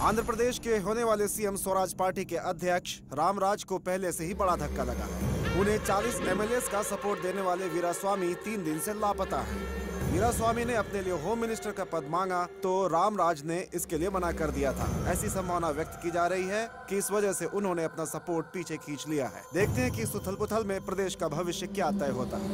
आंध्र प्रदेश के होने वाले सीएम स्वराज पार्टी के अध्यक्ष रामराज को पहले से ही बड़ा धक्का लगा है। उन्हें 40 एमएलएस का सपोर्ट देने वाले वीरास्वामी 3 दिन से लापता हैं। वीरास्वामी ने अपने लिए होम मिनिस्टर का पद मांगा तो रामराज ने इसके लिए मना कर दिया था। ऐसी संभावना व्यक्त की जा रही है कि इस वजह से उन्होंने अपना सपोर्ट पीछे खींच लिया है। देखते हैं कि इस उथल-पुथल में प्रदेश का भविष्य क्या तय होता है।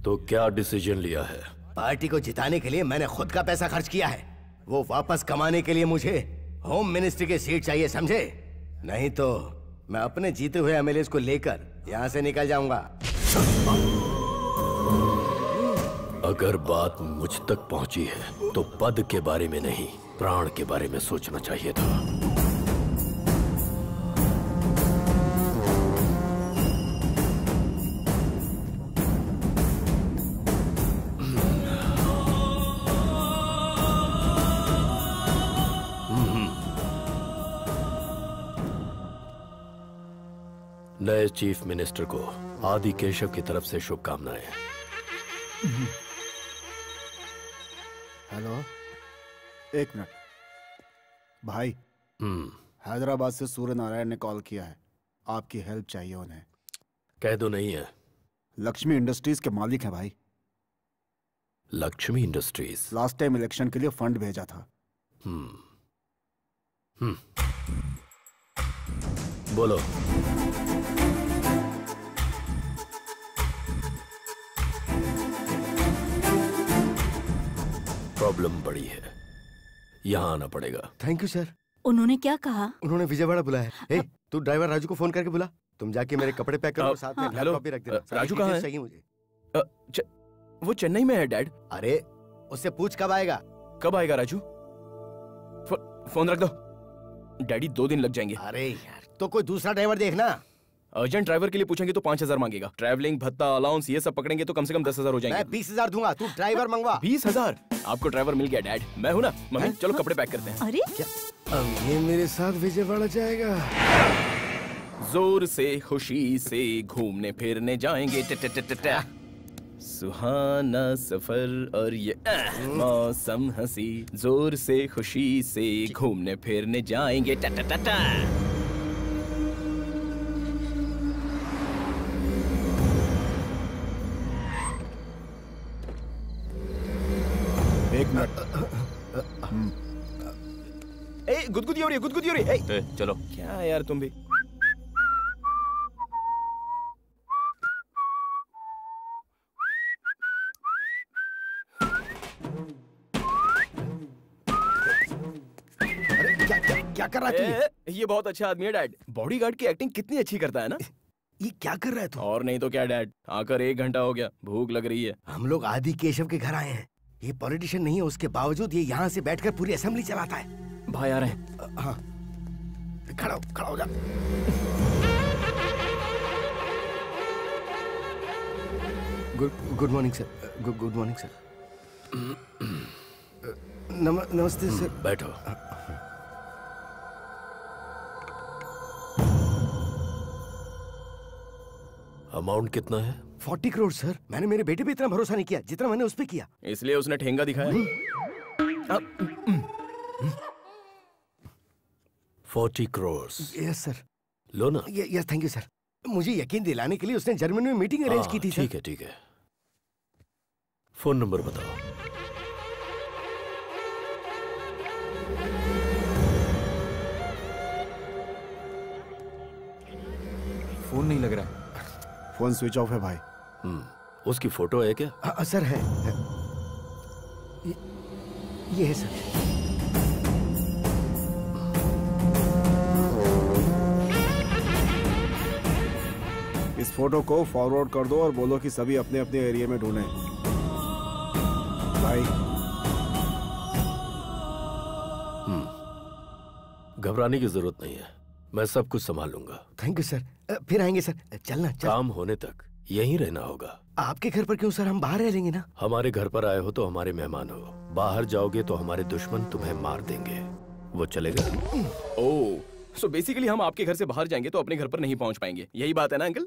तो क्या डिसीजन लिया है? पार्टी को जिताने के लिए मैंने खुद का पैसा खर्च किया है। वो वापस कमाने के लिए मुझे होम मिनिस्ट्री की सीट चाहिए, समझे? नहीं तो मैं अपने जीते हुए एमएलएस को लेकर यहाँ से निकल जाऊंगा। अगर बात मुझ तक पहुंची है तो पद के बारे में नहीं, प्राण के बारे में सोचना चाहिए था। नए चीफ मिनिस्टर को आदि केशव की तरफ से शुभकामनाएं। हेलो, एक मिनट भाई। हैदराबाद से सूर्य नारायण ने कॉल किया है, आपकी हेल्प चाहिए उन्हें। कह दो नहीं है। लक्ष्मी इंडस्ट्रीज के मालिक हैं भाई। Lakshmi industries last time election के लिए फंड भेजा था। बोलो। प्रॉब्लम बड़ी है, यहाँ आना पड़ेगा। Thank you sir. उन्होंने क्या कहा? उन्होंने विजयवाड़ा बुलाया है। तू ड्राइवर राजू को फोन करके बुला। तुम जाके मेरे कपड़े पैक करो, साथ में हेलो, कॉपी रख देना। राजू कहाँ है? चाहिए मुझे। वो चेन्नई में है डैड। अरे उससे पूछ कब आएगा। कब आएगा राजू? फोन रख दो, डैडी 2 दिन लग जाएंगे। अरे यार, तो कोई दूसरा ड्राइवर देखना। अर्जेंट ड्राइवर के लिए पूछेंगे तो 5,000 मांगेगा। ट्रैवलिंग भत्ता अलाउंस ये सब पकड़ेगे तो कम से कम 10,000 हो जाएंगे। मैं 20,000 दूंगा, तू ड्राइवर मंगवा। 20,000? आपको ड्राइवर मिल गया डैड, मैं हूँ ना। मम्मी चलो कपड़े पैक करते हैं। अरे क्या अब ये मेरे साथ विजयवाड़ा जाएगा? जोर से खुशी से घूमने फिरने जाएंगे। सुहाना सफर और ये मौसम हंसी, जोर से खुशी से घूमने फिरने जाएंगे। एक मिनट। ए गुदगुदी हो रही है, गुदगुदी हो रही है। चलो। क्या यार तुम भी। क्या कर रहा है? ये बहुत अच्छा आदमी है डैड। बॉडीगार्ड की एक्टिंग कितनी अच्छी करता है ना। ये क्या कर रहा है तू? और नहीं तो क्या डैड, आकर 1 घंटा हो गया, भूख लग रही है। हम लोग आदि केशव के घर आए हैं। ये पॉलिटिशियन नहीं है, उसके बावजूद ये यहाँ से बैठकर पूरी असेंबली चलाता है। भाई आ रहे हैं। हाँ, खड़ा हो जा। Good morning sir. Good morning sir. नमस्ते सर। बैठो। अमाउंट कितना है? 40 करोड़ सर। मैंने मेरे बेटे पे इतना भरोसा नहीं किया जितना मैंने उस पे किया। इसलिए उसने ठेंगा दिखाया। 40 करोड़। Yes sir. लो ना। Yes thank you sir. मुझे यकीन दिलाने के लिए उसने जर्मनी में मीटिंग अरेंज की थी। ठीक है ठीक है। फोन नंबर बताओ। फोन नहीं लग रहा है। फोन स्विच ऑफ है भाई। उसकी फोटो है क्या? सर है। ये है सर। इस फोटो को फॉरवर्ड कर दो और बोलो कि सभी अपने अपने एरिया में ढूंढें। भाई घबराने की जरूरत नहीं है। मैं सब कुछ संभाल लूंगा। Thank you sir. फिर आएंगे सर। चलना चल। काम होने तक यहीं रहना होगा। आपके घर पर क्यों सर? हम बाहर रह लेंगे ना। हमारे घर पर आए हो तो हमारे मेहमान हो, बाहर जाओगे तो हमारे दुश्मन तुम्हें मार देंगे। वो चलेगा? ओह, सो बेसिकली हम आपके घर से बाहर जाएंगे तो अपने घर पर नहीं पहुंच पाएंगे, यही बात है ना अंकल?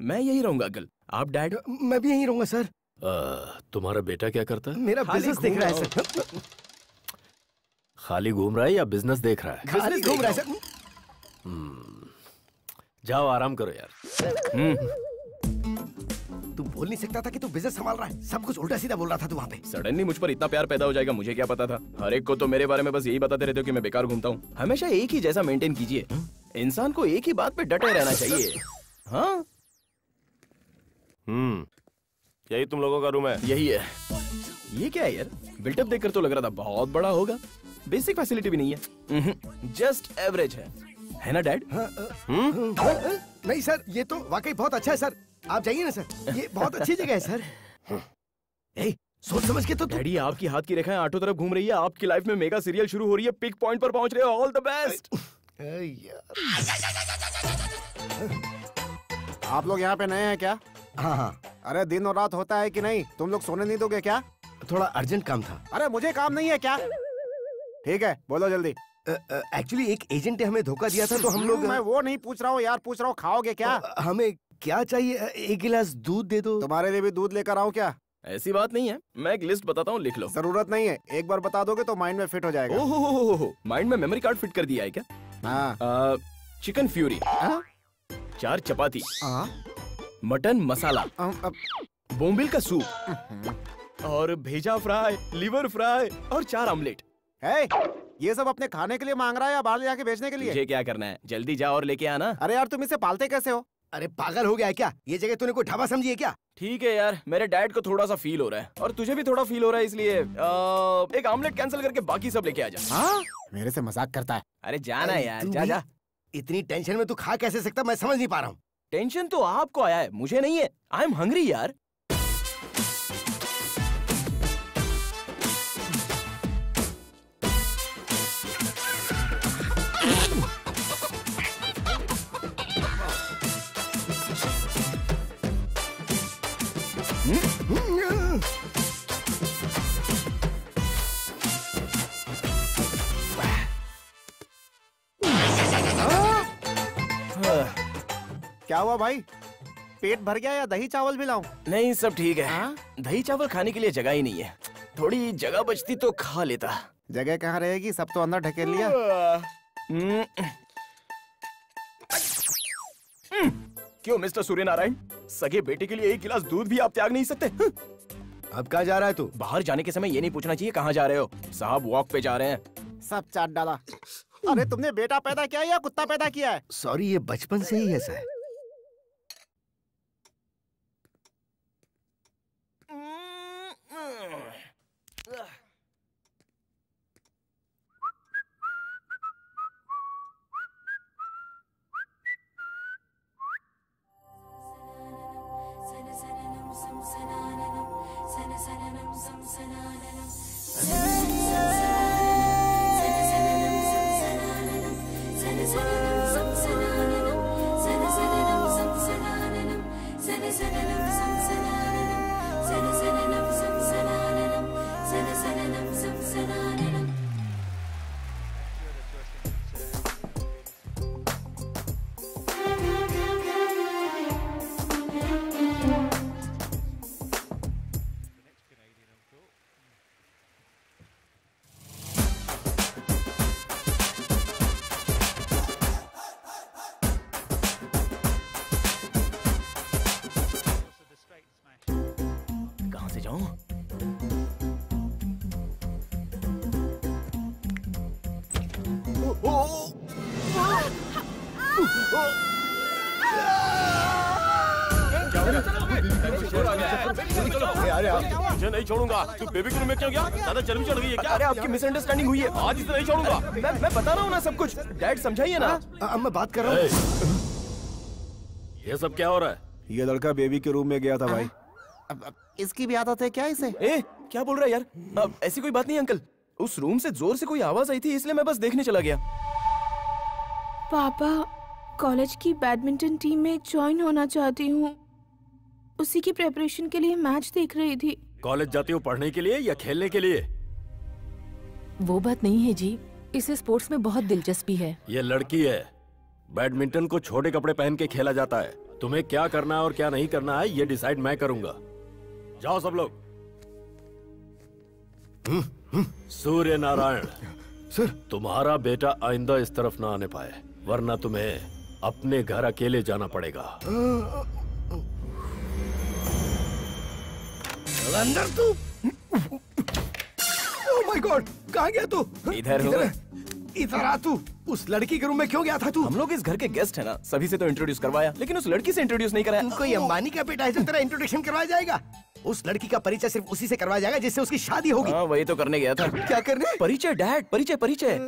मैं यही रहूंगा अंकल, आप डैड? मैं भी यहीं रहूंगा सर। तुम्हारा बेटा क्या करता है? मेरा बिजनेस देख रहा है सर। खाली घूम रहा है या बिजनेस देख रहा है? खाली घूम रहा है सर। जाओ आराम करो यार। तू बोल नहीं सकता था कि तू बिजनेस संभाल रहा है? सब कुछ उल्टा सीधा बोल रहा था तू वहाँ पे। सडनली मुझ पर इतना प्यार पैदा हो जाएगा, मुझे क्या पता था? हर एक को तो मेरे बारे में बस यही बताते रहते हो कि मैं बेकार घूमता हूँ। हमेशा एक ही जैसा मेंटेन कीजिए। इंसान को एक ही बात पे डटे रहना चाहिए। हाँ, यही तुम लोगों का रूम है? यही है। ये क्या है यार? बिल्टअप देखकर तो लग रहा था बहुत बड़ा होगा। बेसिक फैसिलिटी भी नहीं है, जस्ट एवरेज है ना डैड? नहीं सर, ये तो वाकई बहुत अच्छा है सर। आप जाइए ना सर, ये बहुत अच्छी जगह है सर। सोच समझ के तो डैडी, आपकी हाथ की रेखाएं आठों तरफ घूम रही है। आपकी लाइफ में मेगा सीरियल शुरू हो रही है, पिक पॉइंट पर पहुंच रहे हो। All the best. आप लोग यहाँ पे नए हैं क्या? हाँ। अरे दिन और रात होता है कि नहीं? तुम लोग सोने नहीं दोगे क्या? थोड़ा अर्जेंट काम था। अरे मुझे काम नहीं है क्या? ठीक है, बोलो जल्दी। एक्चुअली एक एजेंट ने हमें धोखा दिया था तो हम लोग। मैं वो नहीं पूछ रहा हूँ यार, पूछ रहा हूँ खाओगे क्या? हमें क्या चाहिए? एक गिलास दूध दे दो। तुम्हारे लिए भी दूध लेकर आऊँ क्या? ऐसी बात नहीं है, मैं एक लिस्ट बताता हूँ, लिख लो। जरूरत नहीं है, एक बार बता दोगे तो माइंड में फिट हो जाएगा। ओहो, माइंड में मेमोरी कार्ड फिट कर दिया है क्या? हाँ। चिकन फ्यूरी, 4 चपाती, मटन मसाला, बोम्बिल का सूप और भेजा फ्राई, लिवर फ्राई और 4 ऑमलेट। ये सब अपने खाने के लिए मांग रहा है या बाहर ले जाके बेचने के लिए? मुझे क्या करना है, जल्दी जा और लेके आना। अरे यार तुम इसे पालते कैसे हो? अरे पागल हो गया है क्या? ये जगह तूने कोई ढाबा समझी है क्या? ठीक है यार, मेरे डैड को थोड़ा सा फील हो रहा है और तुझे भी थोड़ा फील हो रहा है, इसलिए एक ऑमलेट कैंसिल करके बाकी सब लेके आ जा। हाँ? मेरे से मजाक करता है। अरे जाना यार, जा जा। इतनी टेंशन में तू खा कैसे सकता, मैं समझ नहीं पा रहा हूँ। टेंशन तो आपको आया है, मुझे नहीं है। आई एम हंग्री यार। क्या हुआ भाई? पेट भर गया या दही चावल भी लाऊं? नहीं, सब ठीक है। दही चावल खाने के लिए जगह ही नहीं है, थोड़ी जगह बचती तो खा लेता। जगह कहाँ रहेगी, सब तो अंदर ढकेल लिया। क्यों मिस्टर सूर्यनारायण, सगे बेटे के लिए एक गिलास दूध भी आप त्याग नहीं सकते? अब कहाँ जा रहा है तू? बाहर जाने के समय ये नहीं पूछना चाहिए कहाँ जा रहे हो। साहब वॉक पे जा रहे हैं। सब चाट डाला। अरे तुमने बेटा पैदा किया है या कुत्ता पैदा किया है? सॉरी, ये बचपन से ही ऐसा है। कहाँ से जाऊं? मुझे नहीं छोड़ूंगा। तू बेबी के रूम में क्यों गया? ज्यादा चर्बी चढ़ गई है क्या? अरे आपकी मिसअंडरस्टैंडिंग हुई है, आज इसे नहीं छोड़ूंगा। मैं बता रहा हूँ ना सब कुछ। डैड समझाइए ना। अब मैं बात कर रहा हूँ। ये सब क्या हो रहा है? ये लड़का बेबी के रूम में गया था भाई। अब इसकी भी आदत है क्या इसे? क्या बोल रहा है यार? अब ऐसी कोई बात नहीं अंकल, उस रूम से जोर से कोई आवाज आई थी, इसलिए मैं बस देखने चला गया। पापा, कॉलेज की बैडमिंटन टीम में ज्वाइन होना चाहती हूँ। उसी की प्रेपरेशन के लिए मैच देख रही थी। कॉलेज जाती हो पढ़ने के लिए या खेलने के लिए? वो बात नहीं है जी, इसे स्पोर्ट्स में बहुत दिलचस्पी है। ये लड़की है। बैडमिंटन को छोटे कपड़े पहन के खेला जाता है। तुम्हें क्या करना है और क्या नहीं करना है ये डिसाइड मैं करूंगा। जाओ सब लोग। सूर्य नारायण सर, तुम्हारा बेटा आइंदा इस तरफ ना आने पाए, वरना तुम्हें अपने घर अकेले जाना पड़ेगा। अंदर तू। ओह माय गॉड, कहाँ गया तू? इधर हूँ। इधर आ तू। उस लड़की के रूम में क्यों गया था तू? हम लोग इस घर के गेस्ट है ना, सभी से तो इंट्रोड्यूस करवाया, लेकिन उस लड़की से इंट्रोड्यूस नहीं कराया। कोई अंबानी का बेटा है जो तेरा इंट्रोडक्शन करवाया जाएगा? उस लड़की का परिचय सिर्फ उसी से करवाया जाएगा जिससे उसकी शादी होगी। हाँ, वही तो करने गया था। क्या करने? परिचय डैड, परिचय परिचय।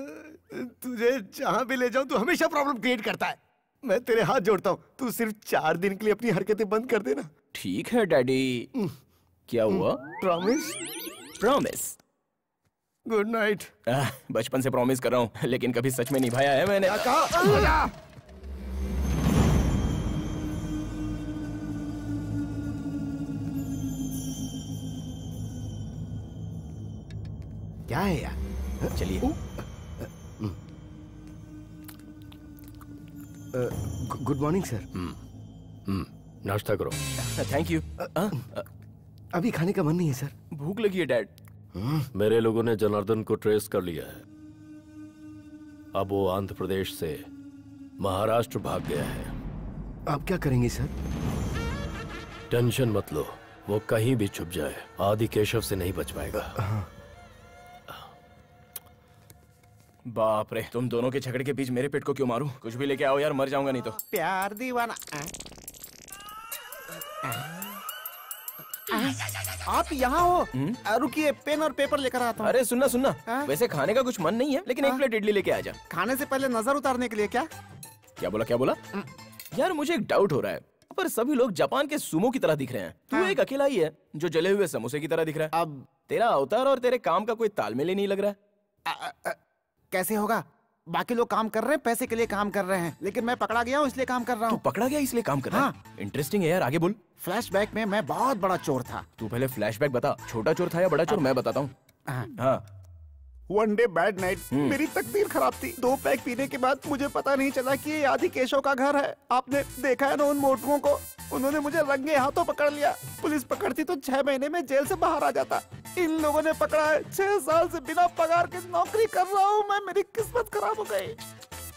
तुझे जहाँ भी ले जाऊँ तू हमेशा प्रॉब्लम क्रिएट करता है। मैं तेरे हाथ जोड़ता हूँ, तू सिर्फ 4 दिन के लिए अपनी हरकतें बंद कर देना। ठीक है डैडी। क्या हुआ? प्रॉमिस? प्रॉमिस। Good night. बचपन से प्रॉमिस कर रहा हूँ, लेकिन कभी सच में निभाया है मैंने। क्या है यार? चलिए। Good morning sir. नाश्ता करो। Thank you. अभी खाने का मन नहीं है सर। भूख लगी है डैड। मेरे लोगों ने जनार्दन को ट्रेस कर लिया है। अब वो आंध्र प्रदेश से महाराष्ट्र भाग गया है। आप क्या करेंगे सर? टेंशन मत लो, वो कहीं भी छुप जाए आदि केशव से नहीं बच पाएगा। बाप रे, तुम दोनों के झगड़े के बीच मेरे पेट को क्यों मारूं? कुछ भी लेके आओ यार, मर जाऊंगा नहीं तो। प्यार दीवाना। आप यहाँ हो? रुकिए, पेन और पेपर लेकर आता हूँ। अरे सुनना सुनना, वैसे खाने का कुछ मन नहीं है, लेकिन एक प्लेट इडली लेके आ जा। खाने से पहले नजर उतारने के लिए। क्या क्या बोला क्या बोला? यार मुझे एक डाउट हो रहा है, पर सभी लोग जापान के सुमो की तरह दिख रहे हैं। तू एक अकेला ही है जो जले हुए समोसे की तरह दिख रहा है। अब तेरा अवतार और तेरे काम का कोई तालमेल ही नहीं लग रहा है। कैसे होगा? बाकी लोग काम कर रहे हैं, पैसे के लिए काम कर रहे हैं, लेकिन मैं पकड़ा गया हूँ इसलिए काम कर रहा तू हूँ। पकड़ा गया इसलिए काम कर रहा है? इंटरेस्टिंग है यार, आगे बोल। फ्लैशबैक में मैं बहुत बड़ा चोर था। तू पहले फ्लैशबैक बता, छोटा चोर था या बड़ा चोर? मैं बताता हूँ। हाँ। वन डे बैड नाइट, मेरी तकदीर खराब थी। 2 पैक पीने के बाद मुझे पता नहीं चला कि ये आदि केशव का घर है। आपने देखा है ना उन मोटुओं को? उन्होंने मुझे रंगे हाथों पकड़ लिया। पुलिस पकड़ती तो 6 महीने में जेल से बाहर आ जाता। इन लोगों ने पकड़ा है। 6 साल से बिना पगार के नौकरी कर रहा हूँ मैं। मेरी किस्मत खराब हो गई।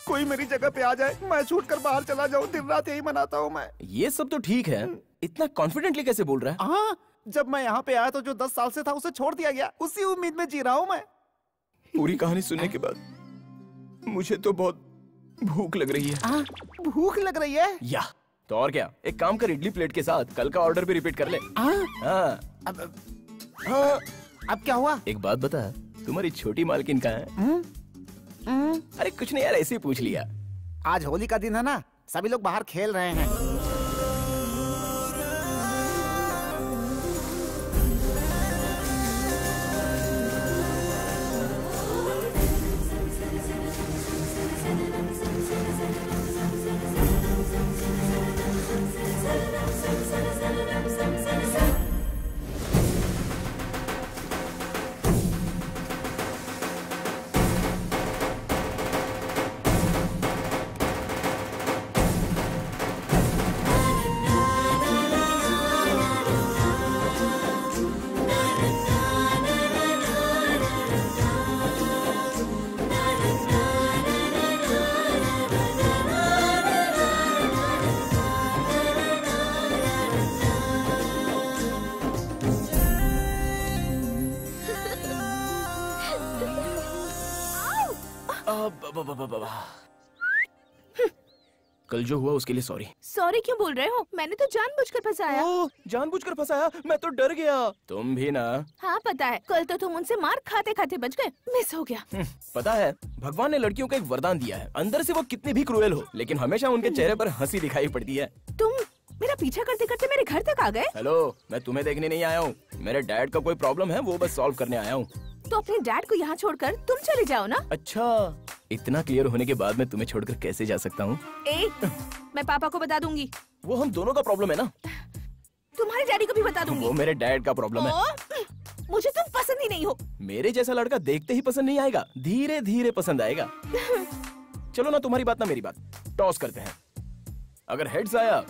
कोई मेरी जगह पे आ जाए, मैं छूट कर बाहर चला जाऊँ। दिन रात यही मनाता हूँ मैं। ये सब तो ठीक है, इतना कॉन्फिडेंटली कैसे बोल रहा है? हाँ, जब मैं यहाँ पे आया तो जो 10 साल से था उसे छोड़ दिया गया। उसी उम्मीद में जी रहा हूँ मैं। पूरी कहानी सुनने के बाद मुझे तो बहुत भूख लग रही है। भूख लग रही है? या तो और क्या, एक काम कर, इडली प्लेट के साथ कल का ऑर्डर भी रिपीट कर ले। हाँ। अब क्या हुआ? एक बात बता, तुम्हारी छोटी मालकिन कहाँ है? अरे कुछ नहीं यार, ऐसे ही पूछ लिया। आज होली का दिन है ना, सभी लोग बाहर खेल रहे हैं। कल जो हुआ उसके लिए सॉरी। सॉरी क्यों बोल रहे हो? मैंने तो जानबूझकर फंसाया। जानबूझकर फंसाया? मैं तो डर गया। तुम भी ना? हाँ पता है, कल तो तुम उनसे मार खाते खाते बच गए। मिस हो गया। पता है, भगवान ने लड़कियों को एक वरदान दिया है। अंदर से वो कितनी भी क्रूएल हो, लेकिन हमेशा उनके चेहरे पर हंसी दिखाई पड़ती है। तुम मेरा पीछा करते करते मेरे घर तक आ गए। हेलो, मैं तुम्हें देखने नहीं आया हूँ। मेरे डैड का कोई प्रॉब्लम है, वो बस सॉल्व करने आया हूँ। तो अपने डैड को यहाँ छोड़कर तुम चले जाओ ना। अच्छा, इतना क्लियर होने के बाद मैं तुम्हें छोड़कर कैसे जा सकता हूँ? मैं पापा को बता दूंगी। वो हम दोनों का प्रॉब्लम है ना। तुम्हारे डैडी को भी बता दूंगी। वो मेरे डैड का प्रॉब्लम है। मुझे तुम पसंद ही नहीं हो। मेरे जैसा लड़का देखते ही पसंद नहीं आएगा, धीरे धीरे पसंद आएगा। चलो ना, तुम्हारी बात ना मेरी बात, टॉस करते हैं। अगर हेड्स आया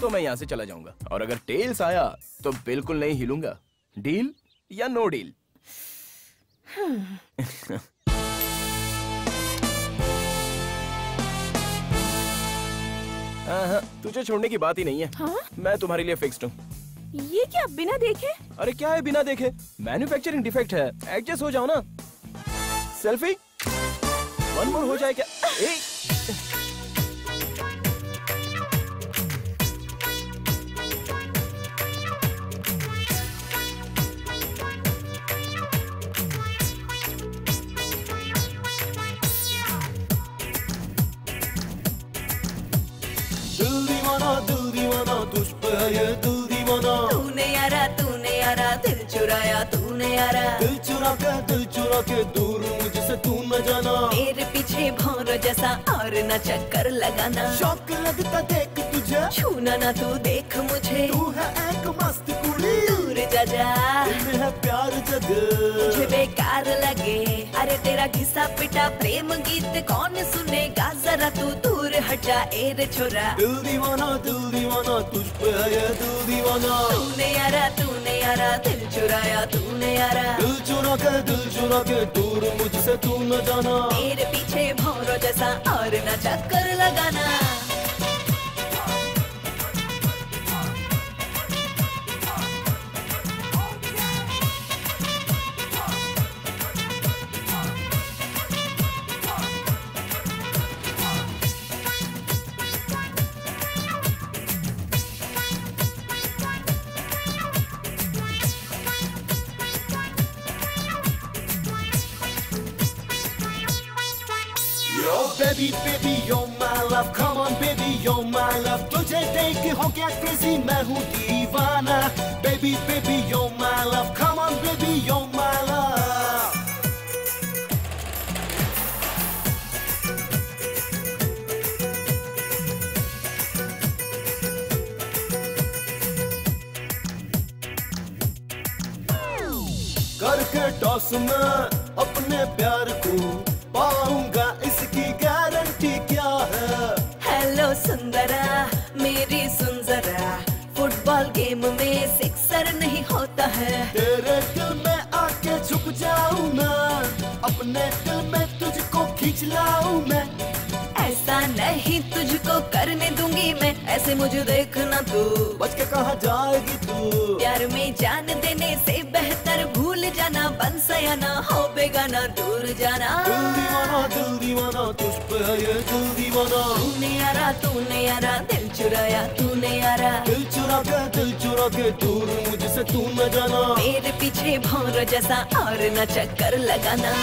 तो मैं यहाँ से चला जाऊंगा, और अगर टेल्स आया तो बिल्कुल नहीं हिलूंगा। डील या नो डील? तुझे छोड़ने की बात ही नहीं है। हाँ? मैं तुम्हारे लिए फिक्स्ड हूँ। ये क्या बिना देखे? अरे क्या है बिना देखे? मैन्युफैक्चरिंग डिफेक्ट है, एडजस्ट हो जाओ ना। सेल्फी वन मोर हो जाए क्या? दिल दीवाना तुझ पे है ये दिल दीवाना। तूने यारा दिल चुराया तूने यारा। दिल चुरा के दूर मुझसे तू न जाना। मेरे पीछे भौरों जैसा और न चक्कर लगाना। शौक लगता देख तुझे, छूना ना तू देख मुझे। तू है एक मस्त कुड़ी, दूर जा जा, दिल में है प्यार जग। मुझे बेकार लगे अरे तेरा घिसा पिटा प्रेम गीत कौन सुनेगा, जरा तू दूर हट जा ए रे छोरा। दिल दीवाना तुझ पे है ये दिल दीवाना। तूने यारा दिल चुराया तूने यारा। दिल चुरा के दूर मुझसे तू न जाना। मेरे पीछे भौरों जैसा और न चक्कर लगाना। Baby, you're my love, come on baby, you're my love। तुझे देख हो गया crazy, मैं हूँ दीवाना। Baby, you're my love, come on baby, you're my love। करके टॉस में अपने प्यार को पाऊंगा, इसकी गारंटी क्या है? हेलो सुंदरा मेरी सुन जरा, फुटबॉल गेम में सिक्सर नहीं होता है। तेरे दिल में आके छुप जाऊं मैं, अपने दिल में तुझको खींच लाऊं मैं। ऐसा नहीं तुझको करने दूंगी मैं, ऐसे मुझे देखना तू। बच के कहाँ जाएगी तू? प्यार में जान देने से बेहतर भूल जाना, बन सयाना हो बेगाना दूर जाना। दिल दीवाना तुझ पे है ये दिल दीवाना। तूने यारा दिल चुराया तूने यारा। दिल चुरा के दूर मुझसे तू न जाना। मेरे पीछे भौरों जैसा और न चक्कर लगाना।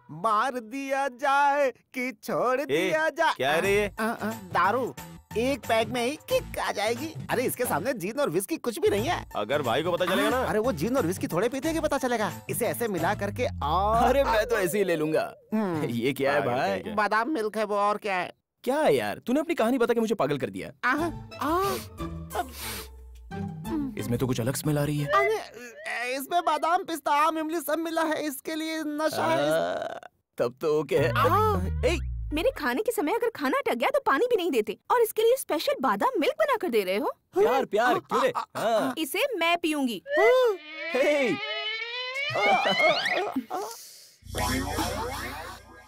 मार दिया जाए कि छोड़ दिया जाए। क्या है रे ये? दारू एक पैक में ही किक आ जाएगी। अरे इसके सामने जीन और विस्की कुछ भी नहीं है। अगर भाई को पता चलेगा ना। अरे वो जीन और विस्की थोड़े पीते कि पता चलेगा। इसे ऐसे मिला करके और अरे मैं तो ऐसे ही ले लूंगा। ये क्या है भाई? बादाम मिल्क है वो, और क्या है? क्या है यार, तूने अपनी कहानी बता के मुझे पागल कर दिया। इसमें तो कुछ अलग स्मेल आ रही है। अरे इसमें बादाम पिस्ता आम इमली सब मिला है, इसके लिए नशा है। तब तो ओके है। मेरे खाने के समय अगर खाना अटक गया तो पानी भी नहीं देते, और इसके लिए स्पेशल बादाम मिल्क बना कर दे रहे हो। प्यार क्यों रे? इसे मैं पीऊंगी।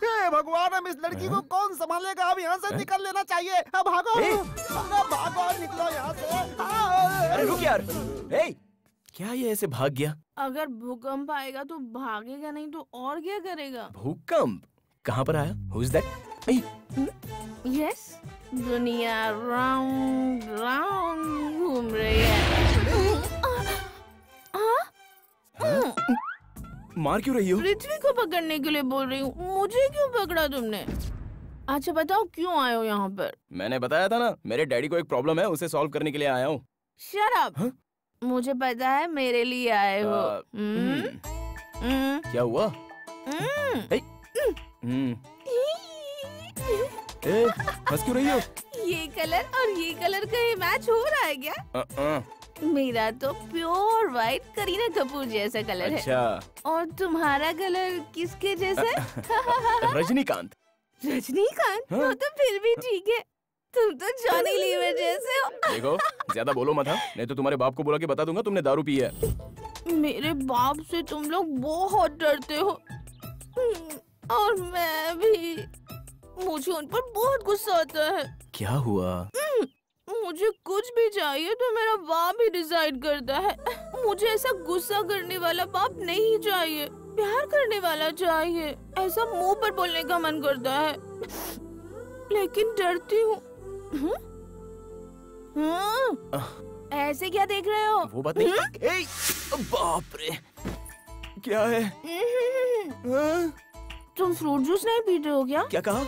हे भगवान, हम इस लड़की को कौन संभालेगा? अब यहाँ से निकल लेना चाहिए। अब भागो, भागो, निकलो यहाँ से। अरे रुक यार। क्या ये ऐसे भाग गया? अगर भूकंप आएगा तो भागेगा, नहीं तो और क्या करेगा? भूकंप कहाँ पर आया? Who is that? यस, दुनिया राउंड राउंड घूम रही है। मार क्यों रही हो? पृथ्वी को पकड़ने के लिए बोल रही हूँ, मुझे क्यों पकड़ा तुमने? अच्छा बताओ क्यों आए हो यहाँ पर? मैंने बताया था ना, मेरे डैडी को एक प्रॉब्लम है, उसे सॉल्व करने के लिए आया हूँ। Shut up. मुझे पता है मेरे लिए आए हो। क्या हुआ? हंस क्यों रही हो? ये कलर और ये कलर का ही मैच हो रहा है क्या? मेरा तो प्योर व्हाइट करीना कपूर जैसा कलर अच्छा। है। और तुम्हारा कलर किसके जैसा है? रजनीकांत। रजनीकांत? वो तो फिर भी ठीक है, तुम तो जॉनी लीवर जैसे हो। देखो ज्यादा बोलो मत, नहीं तो तुम्हारे बाप को बुला के बता दूंगा तुमने दारू पी है। मेरे बाप से तुम लोग बहुत डरते हो, और मैं भी। मुझे उन पर बहुत गुस्सा आता है। क्या हुआ? मुझे कुछ भी चाहिए तो मेरा बाप ही डिसाइड करता है। मुझे ऐसा गुस्सा करने वाला बाप नहीं चाहिए, प्यार करने वाला चाहिए। ऐसा मुंह पर बोलने का मन करता है, लेकिन डरती हूँ। ऐसे क्या देख रहे हो? वो बात नहीं। बाप रे, क्या है? तुम फ्रूट जूस नहीं पीते हो क्या? क्या कहा?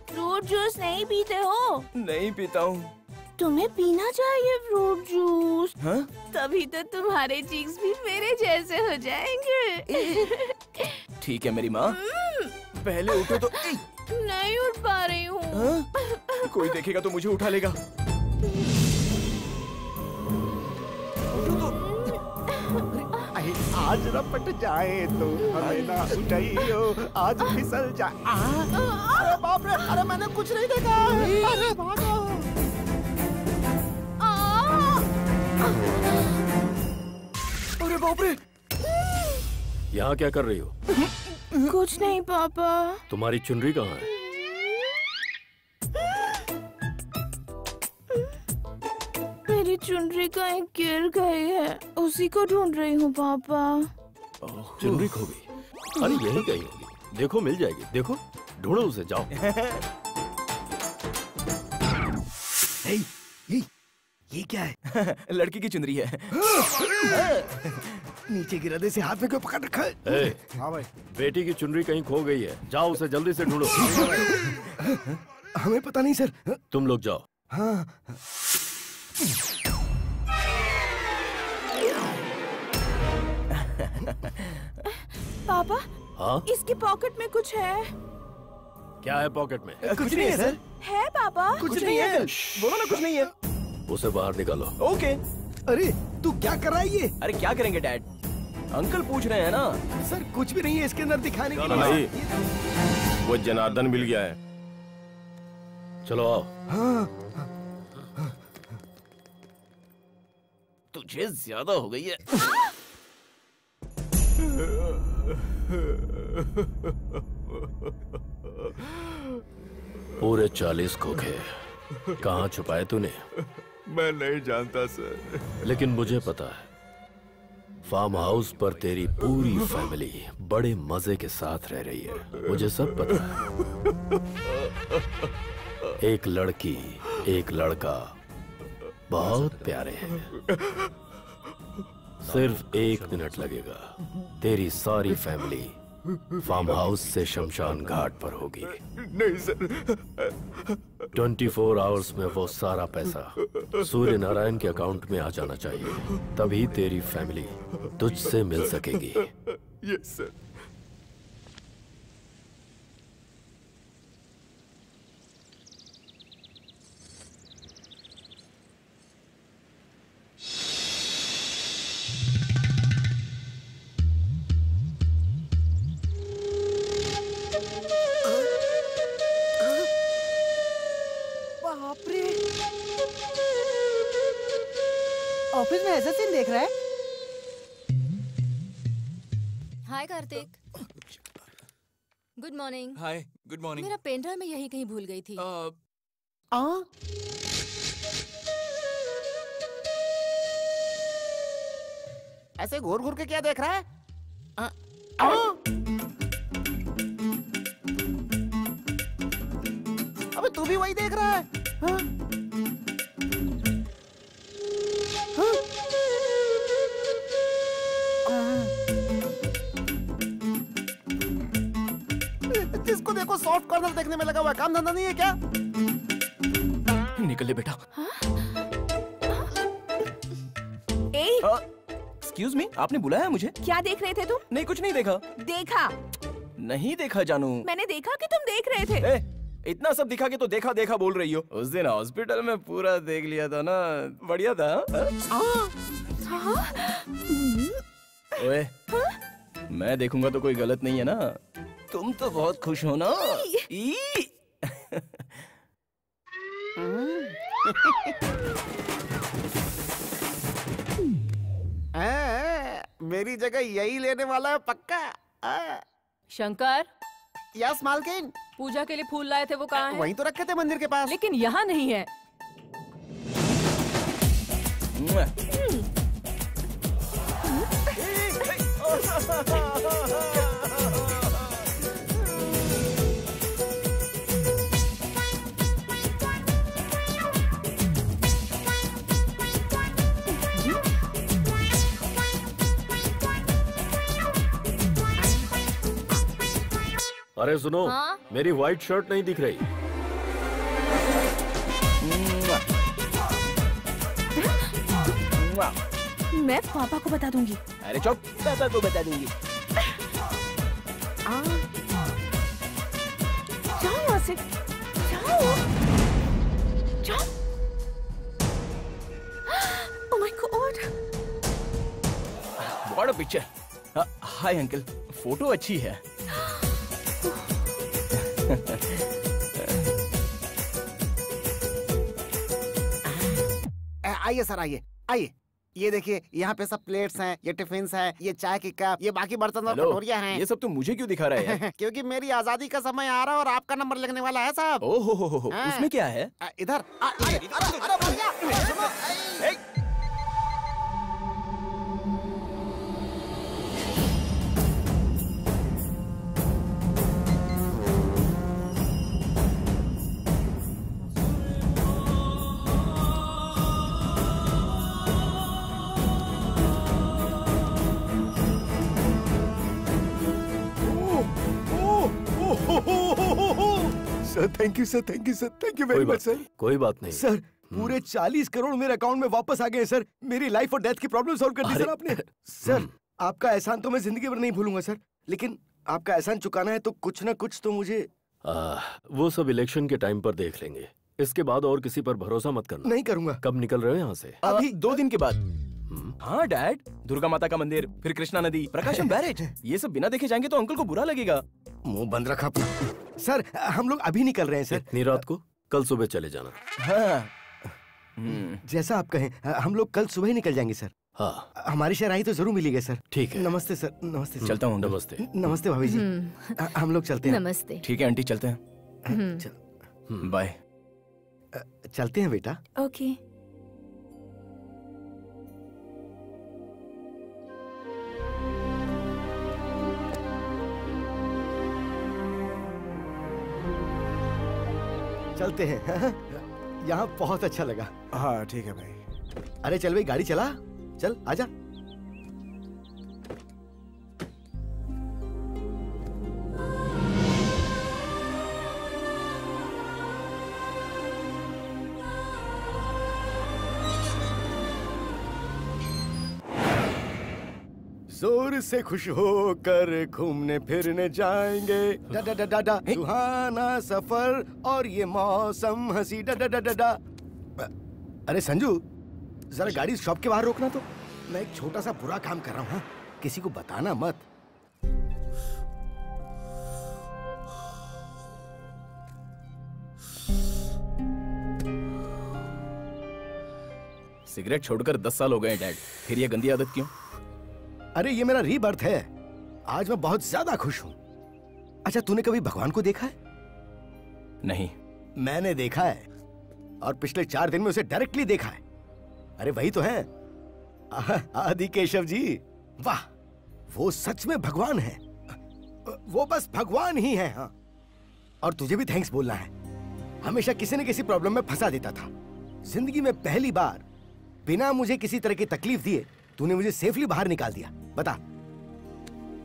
फ्रूट जूस नहीं पीते हो? नहीं पीता हूँ। तुम्हें पीना चाहिए फ्रूट जूस। हाँ? तभी तो तुम्हारे चीक्स भी मेरे जैसे हो जाएंगे। ठीक है मेरी माँ, पहले उठो तो। नहीं उठ पा रही हूँ। हाँ? कोई देखेगा तो मुझे उठा लेगा। आज रपट जाए तो हमें ना उठाइयो, आज फिसल जाए। अरे बाप रे, अरे मैंने कुछ नहीं देखा। अरे भागो। अरे बाप रे, यहाँ क्या कर रही हो? कुछ नहीं पापा। तुम्हारी चुनरी कहाँ है? मेरी चुनरी कहीं गिर गई है, उसी को ढूंढ रही हूँ पापा। चुनरी खो गई? अरे यही कहीं होगी, देखो मिल जाएगी। देखो ढूंढो उसे, जाओ। ये क्या है? लड़की की चुनरी है। नीचे गिरा दे, से हाथ में क्यों पकड़ रखा है? हाँ भाई, बेटी की चुनरी कहीं खो गई है, जाओ उसे जल्दी से ढूंढो। हमें पता नहीं सर। तुम लोग जाओ। हाँ। पापा, हाँ? इसकी पॉकेट में कुछ है। क्या है पॉकेट में? कुछ नहीं है सर। है पापा? कुछ नहीं है। बोलो ना कुछ नहीं है। उसे बाहर निकालो। ओके। अरे तू क्या कर रहा है ये? अरे क्या करेंगे डैड, अंकल पूछ रहे हैं ना। सर कुछ भी नहीं है इसके अंदर दिखाने के लिए। नहीं, वो जनार्दन मिल गया है। चलो आओ। हाँ। तुझे ज्यादा हो गई है। पूरे 40 खोखे कहाँ छुपाए तूने? मैं नहीं जानता सर। लेकिन मुझे पता है, फार्म हाउस पर तेरी पूरी फैमिली बड़े मजे के साथ रह रही है। मुझे सब पता है। एक लड़की, एक लड़का बहुत प्यारे हैं। सिर्फ 1 मिनट लगेगा, तेरी सारी फैमिली फार्म हाउस से शमशान घाट पर होगी। नहीं सर। 24 आवर्स में वो सारा पैसा सूर्य नारायण के अकाउंट में आ जाना चाहिए, तभी तेरी फैमिली तुझसे मिल सकेगी। Yes sir. ऑफिस में ऐसा सीन देख रहा है? Hi Kartik. Good morning. Hi, good morning. मेरा पेन ड्राइव मैं यहीं कहीं भूल गई थी। ऐसे घूर घूर के क्या देख रहा है? अबे तू भी वही देख रहा है? हाँ? जिसको देखो सॉफ्ट कॉर्नर देखने में लगा हुआ है, काम धंधा नहीं है क्या? निकल ले बेटा। एक्सक्यूज मी, आपने बुलाया मुझे? क्या देख रहे थे तुम? नहीं, कुछ नहीं देखा। देखा? नहीं देखा जानू। मैंने देखा कि तुम देख रहे थे। इतना सब दिखा के तो देखा देखा बोल रही हो। उस दिन हॉस्पिटल में पूरा देख लिया था ना, बढ़िया था। ओए, मैं देखूंगा तो कोई गलत नहीं है ना? तुम तो बहुत खुश हो ना? मेरी जगह यही लेने वाला है पक्का। शंकर, यस मालकिन। पूजा के लिए फूल लाए थे, वो कहाँ हैं? वहीं तो रखे थे मंदिर के पास। लेकिन यहाँ नहीं है। अरे सुनो, हाँ? मेरी व्हाइट शर्ट नहीं दिख रही। मैं पापा को बता दूंगी। अरे चुप, पापा को बता दूंगी। जाओ यहाँ से, जाओ, जाओ। Oh my God! What a picture! Hi uncle, photo अच्छी है। आइए सर, आइए आइए। ये देखिए, यहाँ पे सब प्लेट्स हैं, ये टिफिन्स हैं, ये चाय की कप, ये बाकी बर्तन और कटोरियाँ हैं। ये सब तो मुझे क्यों दिखा रहे हैं? क्योंकि मेरी आजादी का समय आ रहा है और आपका नंबर लगने वाला है साहब। ओहो हो, उसमें क्या है? इधर। Sir thank you sir, thank you sir, thank you very much sir. कोई बात नहीं सर। पूरे 40 करोड़ मेरे अकाउंट में वापस आ गए सर। मेरी लाइफ और डेथ की प्रॉब्लम सॉल्व कर दी सर आपने। सर आपका एहसान तो मैं जिंदगी भर नहीं भूलूंगा सर, लेकिन आपका एहसान चुकाना है तो कुछ ना कुछ तो मुझे। वो सब इलेक्शन के टाइम पर देख लेंगे। इसके बाद और किसी पर भरोसा मत करना। नहीं करूंगा। कब निकल रहे हो यहाँ से? अभी 2 दिन के बाद। हाँ डैड, दुर्गा माता का मंदिर, फिर कृष्णा नदी, प्रकाशम बैरेज, ये सब बिना देखे जाएंगे तो अंकल को बुरा लगेगा। मुंह बंद रखा अपना। सर हम लोग अभी निकल रहे हैं सर। इतनी रात को? कल सुबह चले जाना। हाँ। जैसा आप कहें, हम लोग कल सुबह ही निकल जाएंगे सर। हाँ, हमारी शहनाई तो जरूर मिलेगी सर। ठीक है। नमस्ते सर। नमस्ते सर। चलता हूँ। नमस्ते। नमस्ते भाभी जी। हम लोग चलते हैं। नमस्ते। ठीक है आंटी, चलते हैं। बाय। चलते हैं बेटा। ओके। चलते हैं। यहाँ बहुत अच्छा लगा। हाँ ठीक है भाई। अरे चल भाई, गाड़ी चला। चल आजा। जोर से खुश होकर घूमने फिरने जाएंगे। डा डा डा डा डा सुहाना सफर और ये मौसम हंसी। डा डा डा डा डा। अरे संजू, जरा गाड़ी शॉप के बाहर रोकना तो। मैं एक छोटा सा बुरा काम कर रहा हूँ। हाँ? किसी को बताना मत। सिगरेट छोड़कर 10 साल हो गए डैड, फिर ये गंदी आदत क्यों? अरे ये मेरा रीबर्थ है। आज मैं बहुत ज्यादा खुश हूँ। अच्छा तूने कभी भगवान को देखा है? नहीं। मैंने देखा है, और पिछले 4 दिन में उसे डायरेक्टली देखा है। अरे वही तो है, आदि केशव जी। वाह, वो सच में भगवान है। वो बस भगवान ही है। हाँ, और तुझे भी थैंक्स बोलना है। हमेशा किसी न किसी प्रॉब्लम में फंसा देता था। जिंदगी में पहली बार बिना मुझे किसी तरह की तकलीफ दिए तूने मुझे सेफली बाहर निकाल दिया। बता,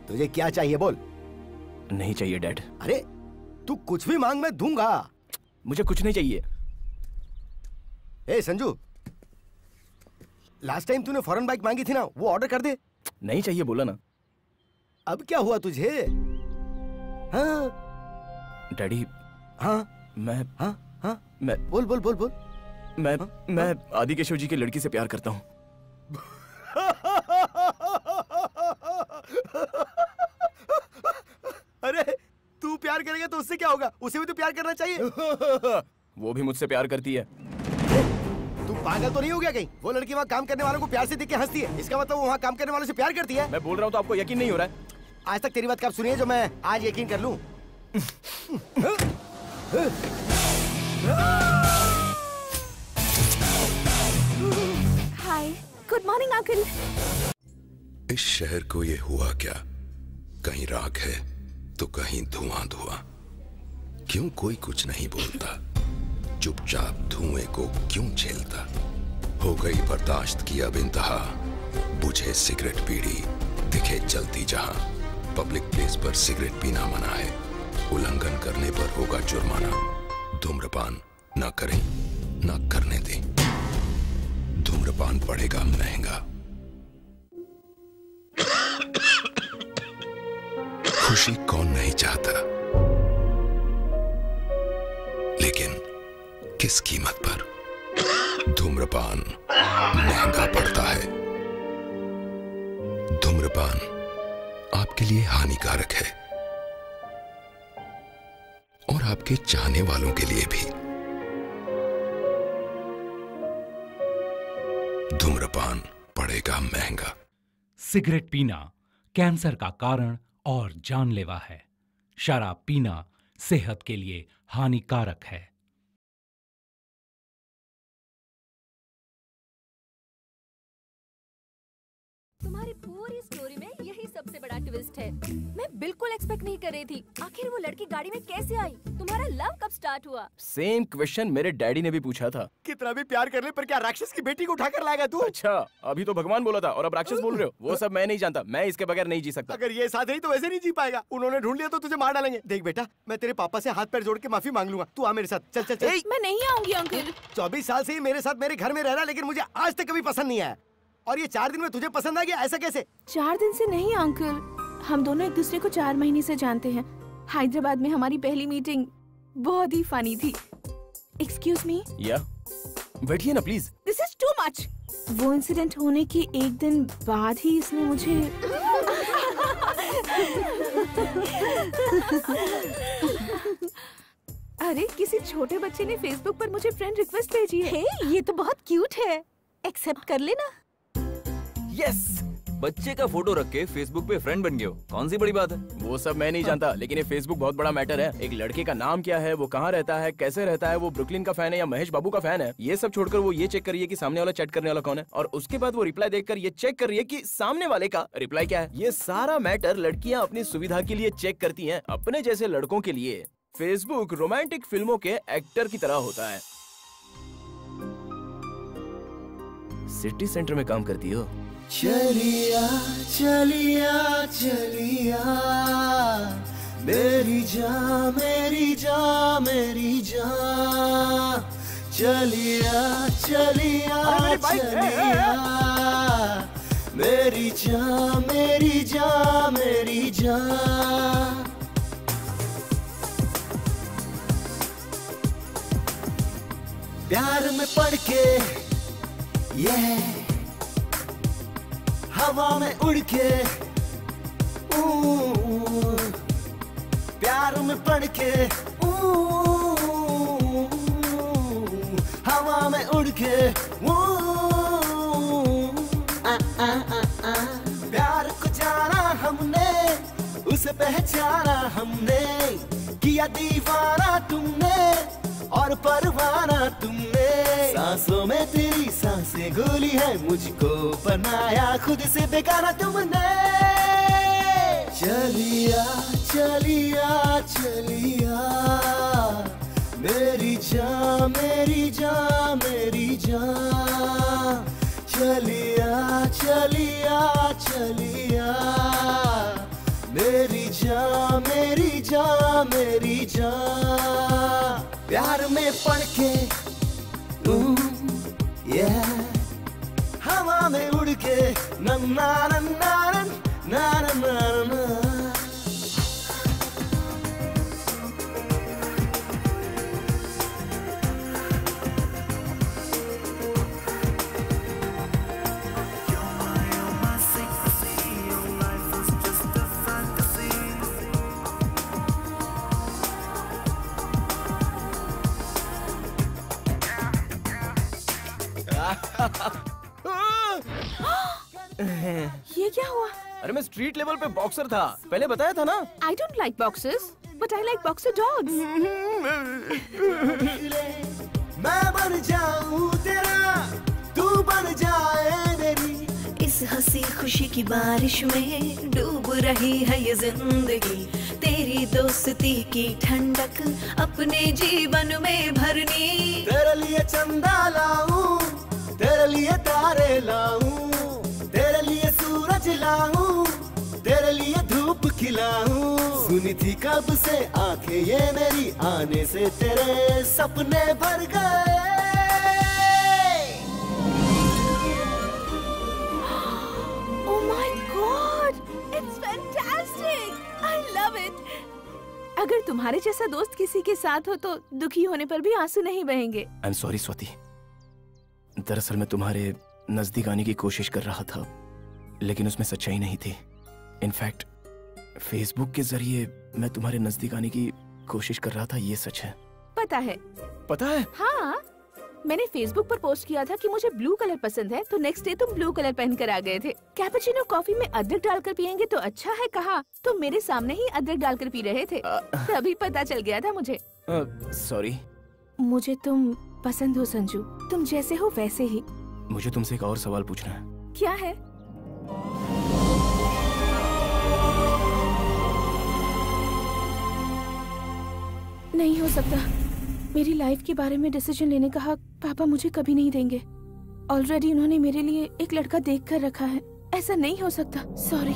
तुझे क्या चाहिए बोल। नहीं चाहिए डैड। अरे तू कुछ भी मांग, मैं दूंगा। मुझे कुछ नहीं चाहिए। ए संजू, लास्ट टाइम तूने फॉरेन बाइक मांगी थी ना, वो ऑर्डर कर दे। नहीं चाहिए बोला ना। अब क्या हुआ तुझे? हाँ डैडी। हाँ मैं बोल बोल बोल बोल। मैं आदि केशव जी की लड़की से प्यार करता हूँ। अरे तू प्यार करेगा तो उससे क्या होगा? उसे भी तो प्यार करना चाहिए। वो भी मुझसे प्यार करती है। तू पागल तो नहीं हो गया कहीं? वो लड़की वहाँ काम करने वालों को प्यार से देख के हंसती है, इसका मतलब वो वहाँ काम करने वालों से प्यार करती है। मैं बोल रहा हूँ तो आपको यकीन नहीं हो रहा है? आज तक तेरी बात कब सुनी है जो मैं आज यकीन कर लूं? हाय, गुड मॉर्निंग अंकल। इस शहर को ये हुआ क्या? कहीं राख है तो कहीं धुआं धुआं। क्यों कोई कुछ नहीं बोलता? चुपचाप धुएं को क्यों झेलता? हो गई बर्दाश्त की अब इंतहा। बुझे सिगरेट बीड़ी दिखे जलती जहां। पब्लिक प्लेस पर सिगरेट पीना मना है, उल्लंघन करने पर होगा जुर्माना। धूम्रपान न करें, न करने दें। धूम्रपान पड़ेगा महंगा। खुशी कौन नहीं चाहता, लेकिन किस कीमत पर? धूम्रपान महंगा पड़ता है। धूम्रपान आपके लिए हानिकारक है और आपके चाहने वालों के लिए भी। धूम्रपान पड़ेगा महंगा। सिगरेट पीना कैंसर का कारण और जानलेवा है। शराब पीना सेहत के लिए हानिकारक है। तुम्हारी पूरी स्टोरी में यही सबसे बड़ा ट्विस्ट है। मैं बिल्कुल एक्सपेक्ट नहीं कर रही थी। आखिर वो लड़की गाड़ी में कैसे आई? तुम्हारा लव कब स्टार्ट हुआ? सेम क्वेश्चन मेरे डैडी ने भी पूछा था। कितना भी प्यार कर ले पर क्या राक्षस की बेटी को उठाकर लाएगा तू? अच्छा, अभी तो भगवान बोला था और अब राक्षस बोल रहे हो। वो सब मैं नहीं जानता, मैं इसके बगैर नहीं जी सकता। अगर ये साथ रही तो वैसे नहीं जी पाएगा। उन्होंने ढूंढ लिया तो तुझे मार डालेंगे। देख बेटा, मैं तेरे पापा से हाथ पैर जोड़ के माफी मांग लूंगा। तू आ मेरे साथ। चल चल चल। मैं नहीं आऊंगी अंकल। 24 साल से ही मेरे साथ मेरे घर में रह रहा, लेकिन मुझे आज तक कभी पसंद नहीं आया। और ये 4 दिन में तुझे पसंद आ गया, ऐसा कैसे? 4 दिन से नहीं अंकल, हम दोनों एक दूसरे को 4 महीने से जानते हैं। हैदराबाद में हमारी पहली मीटिंग बहुत ही फनी थी। Excuse me. या बैठिए ना please. This is too much. वो इंसिडेंट होने के एक दिन बाद ही इसने मुझे अरे किसी छोटे बच्चे ने फेसबुक पर मुझे फ्रेंड रिक्वेस्ट भेजी है। ये तो बहुत क्यूट है, एक्सेप्ट कर लेना। यस, बच्चे का फोटो रख के फेसबुक पे फ्रेंड बन गए हो, कौन सी बड़ी बात है? वो सब मैं नहीं जानता, लेकिन ये फेसबुक बहुत बड़ा मैटर है। एक लड़के का नाम क्या है, वो कहाँ रहता है, कैसे रहता है, वो ब्रुकलिन का फैन है या महेश बाबू का फैन है, ये सब छोड़कर वो ये चेक कर रही है कि सामने वाला चैट करने वाला कौन है, और उसके बाद वो रिप्लाई देखकर ये चेक कर रही है कि सामने वाले का रिप्लाई क्या है। ये सारा मैटर लड़कियाँ अपनी सुविधा के लिए चेक करती है। अपने जैसे लड़कों के लिए फेसबुक रोमांटिक फिल्मों के एक्टर की तरह होता है। सिटी सेंटर में काम करती हो? चलिया चलिया चलिया मेरी जान मेरी जान मेरी जान। चलिया चलिया चलिया मेरी जान मेरी जान मेरी जान। प्यार में पड़ के हवा में उड़ के प्यार में पड़ के हवा में उड़ के प्यार को जाना हमने, उसे पहचाना हमने, किया दीवाना तुमने और परवाना तुमने। सांसों में तेरी सांसें घुली है, मुझको बनाया खुद से बेगाना तुमने। चलिया चलिया चलिया मेरी जान मेरी जान मेरी जान, चलिया चलिया चलिया मेरी जान मेरी जान मेरी जान। प्यार में पड़ के हवा में उड़ के नन्ना नन्ना नन्ना नन्ना। ये क्या हुआ? अरे मैं स्ट्रीट लेवल पे बॉक्सर था, पहले बताया था ना। I don't like boxers, but I like boxer dogs. मैं बन जाऊं तेरा, तू बन जाए मेरी। इस हंसी खुशी की बारिश में डूब रही है ये जिंदगी, तेरी दोस्ती की ठंडक अपने जीवन में भरनी। तेरे लिए चंदा लाऊं, तेरे लिए तारे लाऊं, तेरे लिए सूरज लाऊं, तेरे लिए धूप खिलाऊं। सुनी थी कब से आंखें ये मेरी, आने से तेरे सपने भर गए। Oh my God, it's fantastic! I love it. अगर तुम्हारे जैसा दोस्त किसी के साथ हो तो दुखी होने पर भी आंसू नहीं बहेंगे। आई एम सॉरी स्वाति, दरअसल मैं तुम्हारे नजदीक आने की कोशिश कर रहा था, लेकिन उसमें सच्चाई नहीं थी। इनफैक्ट फेसबुक के जरिए मैं तुम्हारे नजदीक आने की कोशिश कर रहा था, ये सच है। पता है? पता है? हाँ, मैंने फेसबुक पर पोस्ट किया था कि मुझे ब्लू कलर पसंद है, तो नेक्स्ट डे तुम ब्लू कलर पहन कर आ गए थे। कैपुचिनो कॉफी में अदरक डालकर पियेंगे तो अच्छा है कहा, तो मेरे सामने ही अदरक डालकर पी रहे थे, तभी पता चल गया था मुझे। सॉरी। मुझे तुम पसंद हो संजू, तुम जैसे हो वैसे ही। मुझे तुमसे एक और सवाल पूछना है। क्या है? नहीं हो सकता, मेरी लाइफ के बारे में डिसीजन लेने का हक पापा मुझे कभी नहीं देंगे। ऑलरेडी उन्होंने मेरे लिए एक लड़का देख कर रखा है, ऐसा नहीं हो सकता। सॉरी।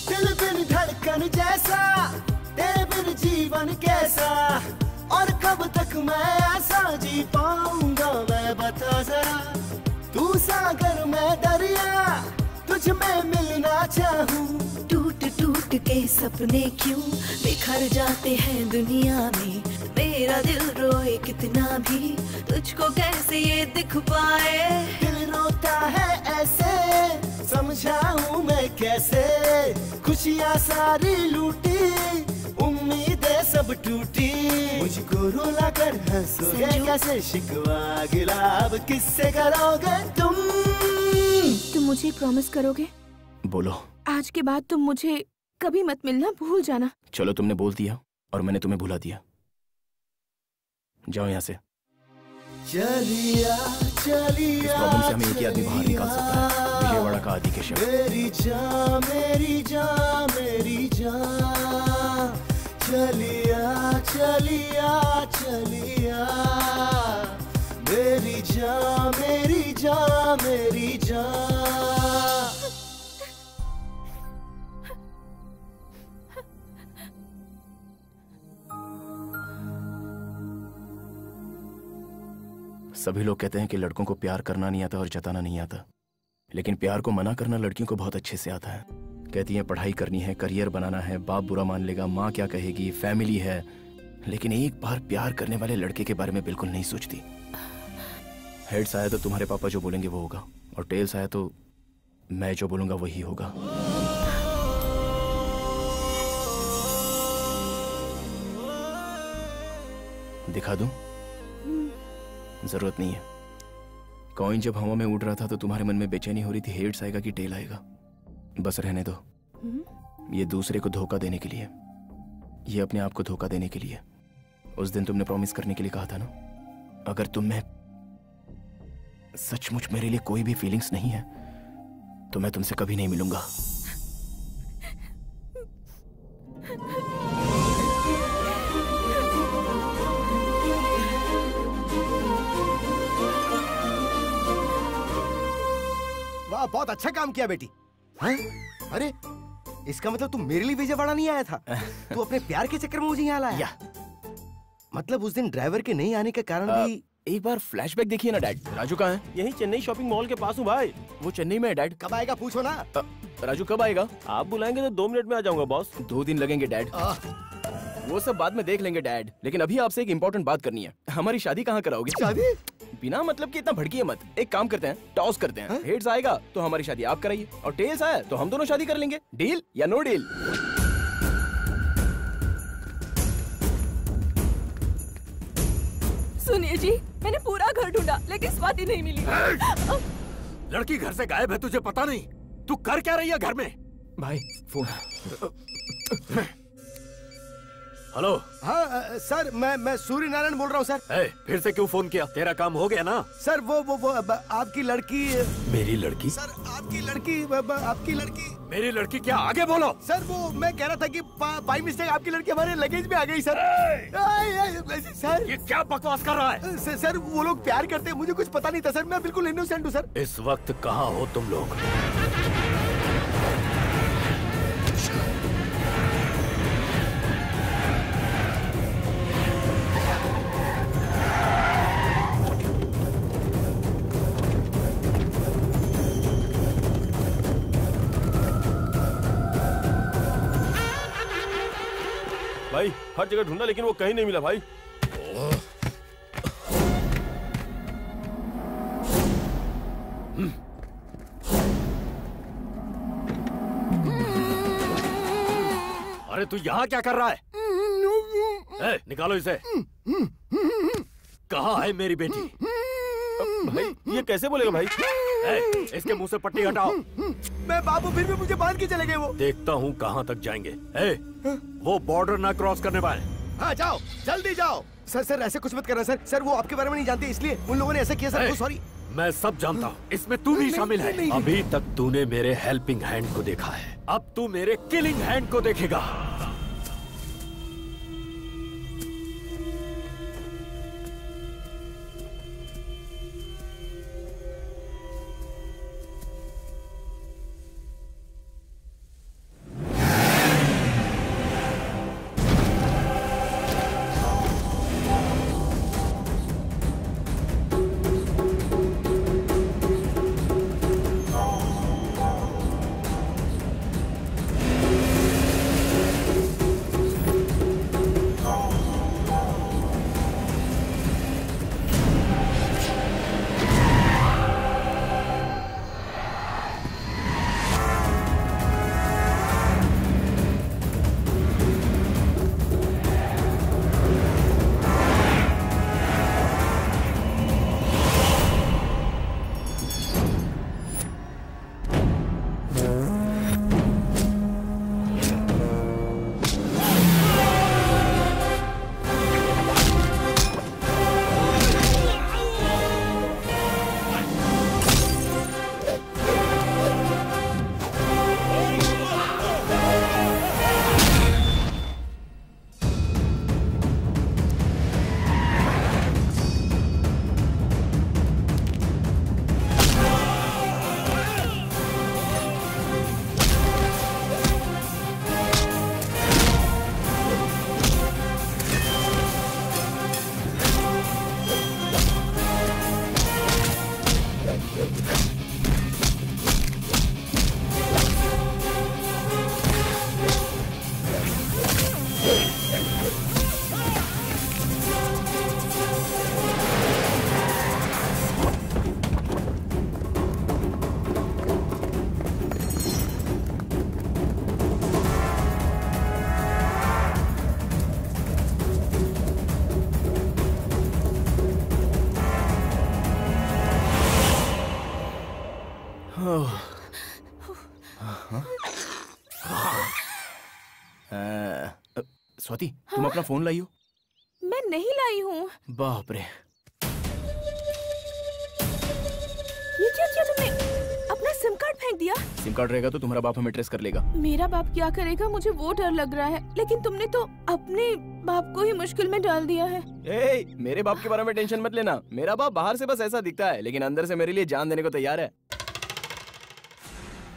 दिल बिन धड़कन जैसा, तेरे बिन जीवन कैसा, और कब तक मैं ऐसा जी पाऊंगा मैं बता जरा। तू सागर मैं दरिया, तुझ में मिलना चाहूं। टूट टूट के सपने क्यों बिखर जाते हैं दुनिया में, मेरा दिल रोए कितना भी तुझको कैसे ये दिख पाए। दिल रोता है ऐसे, समझाऊं मैं कैसे, खुशियाँ सारी लूटी, उम्मीदें सब टूटी। मुझको रुला कर हंसोगे कैसे, शिकवा गिला अब किससे करोगे तुम? तुम मुझे प्रॉमिस करोगे? बोलो। आज के बाद तुम मुझे कभी मत मिलना, भूल जाना। चलो, तुमने बोल दिया और मैंने तुम्हें भुला दिया। जाओ यहाँ से। चलिया चलिया इस प्रॉब्लम से हमें एक ही आदमी बाहर निकाल सकता है, विजयवाड़ा का आदि केशव। मेरी जान मेरी जान मेरी जान, चलिया चलिया चलिया मेरी जान मेरी जान मेरी जान। सभी लोग कहते हैं कि लड़कों को प्यार करना नहीं आता और जताना नहीं आता, लेकिन प्यार को मना करना लड़कियों को बहुत अच्छे से आता है। कहती हैं पढ़ाई करनी है, करियर बनाना है, बाप बुरा मान लेगा, माँ क्या कहेगी, फैमिली है, लेकिन एक बार प्यार करने वाले लड़के के बारे में बिल्कुल नहीं सोचती। हेड्स आया तो तुम्हारे पापा जो बोलेंगे वो होगा, और टेल्स आया तो मैं जो बोलूंगा वही होगा। दिखा दूं? जरूरत नहीं है। कॉइन जब हवा में उड़ रहा था तो तुम्हारे मन में बेचैनी हो रही थी हेड्स आएगा कि टेल आएगा। बस रहने दो, ये दूसरे को धोखा देने के लिए, ये अपने आप को धोखा देने के लिए। उस दिन तुमने प्रॉमिस करने के लिए कहा था ना, अगर तुम में सचमुच मेरे लिए कोई भी फीलिंग्स नहीं है तो मैं तुमसे कभी नहीं मिलूंगा। वाह, बहुत अच्छा काम किया बेटी। हैं? अरे इसका मतलब तू मेरे लिए विजयवाड़ा नहीं आया था, तू अपने प्यार के चक्कर में मुझे यहाँ लाया। मतलब उस दिन ड्राइवर के नहीं आने के कारण भी। एक बार फ्लैशबैक देखिए ना डैड। राजू कहाँ है? यही चेन्नई शॉपिंग मॉल के पास हूँ भाई। वो चेन्नई में है डैड। कब आएगा पूछो ना। राजू कब आएगा? आप बुलाएंगे तो 2 मिनट में आ जाऊंगा बॉस। 2 दिन लगेंगे डैड। वो सब बाद में देख लेंगे डैड, लेकिन अभी आपसे एक इम्पोर्टेंट बात करनी है। हमारी शादी कहाँ कराओगे? शादी? बिना मतलब कि इतना भड़किए मत। एक काम करते हैं, टॉस करते हैं। हेड्स आएगा तो हमारी शादी आप कराइए, और टेल्स आया तो हम दोनों शादी कर लेंगे। डील या नो डील? सुनिए जी, मैंने पूरा घर ढूंढा लेकिन स्वाति नहीं मिली। लड़की घर से गायब है, तुझे पता नहीं? तू कर क्या रही है घर में? भाई फोन। हेलो। हाँ सर, मैं सूर्य नारायण बोल रहा हूँ सर। फिर से क्यों फोन किया? तेरा काम हो गया ना? सर वो आपकी लड़की। मेरी लड़की? सर आपकी लड़की, आपकी लड़की। मेरी लड़की क्या? आगे बोलो। सर वो मैं कह रहा था कि बाई मिस्टेक आपकी लड़की हमारे लगेज में आ गई सर। सर ये क्या बकवास कर रहा है? सर वो लोग प्यार करते हैं, मुझे कुछ पता नहीं था सर, मैं बिल्कुल इनोसेंट हूँ सर। इस वक्त कहाँ हो तुम लोग? भाई हर जगह ढूंढा लेकिन वो कहीं नहीं मिला भाई। अरे तू यहाँ क्या कर रहा है? निकालो इसे। कहाँ है मेरी बेटी? भाई ये कैसे बोलेगा भाई? इसके मुंह से पट्टी हटाओ। मैं बाबू, फिर भी मुझे बांध के चले गए वो। देखता हूँ कहाँ तक जाएंगे। वो बॉर्डर ना क्रॉस करने पाए। हाँ जाओ, जल्दी जाओ। सर ऐसे कुछ मत करना सर। सर वो आपके बारे में नहीं जानते, इसलिए उन लोगों ने ऐसा किया सर। सॉरी। मैं सब जानता हूँ, इसमें तू भी शामिल है। अभी तक तूने मेरे हेल्पिंग हैंड को देखा है, अब तू मेरे किलिंग हैंड को देखेगा। स्वाति, तुम अपना फोन लाई हो? मैं नहीं लाई हूँ। बाप रे, ये क्या किया तुमने? अपना सिम कार्ड फेंक दिया। सिम कार्ड रहेगा तो तुम्हारा बाप हमें ट्रेस कर लेगा। मेरा बाप क्या करेगा मुझे वो डर लग रहा है, लेकिन तुमने तो अपने बाप को ही मुश्किल में डाल दिया है। ए, मेरे बाप के बारे में टेंशन मत लेना। मेरा बाप बाहर से बस ऐसा दिखता है, लेकिन अंदर से मेरे लिए जान देने को तैयार है।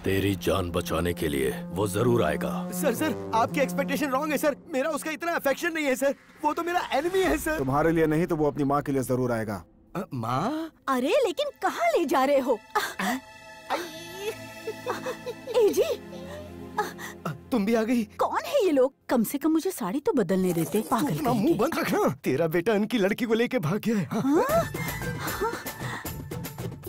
तेरी जान बचाने के लिए वो जरूर आएगा। सर आपकी एक्सपेक्टेशन रॉन्ग है सर। मेरा उसका इतना अफेक्शन नहीं है सर। वो तो मेरा एनिमी है सर। तुम्हारे लिए नहीं तो वो अपनी माँ के लिए जरूर आएगा। माँ? अरे लेकिन कहाँ ले जा रहे हो? ए जी, तुम भी आ गई? कौन है ये लोग? कम से कम मुझे साड़ी तो बदलने देते। पागल अपना मुंह बंद रखना। तेरा बेटा उनकी लड़की को लेके भाग गया है। हाँ?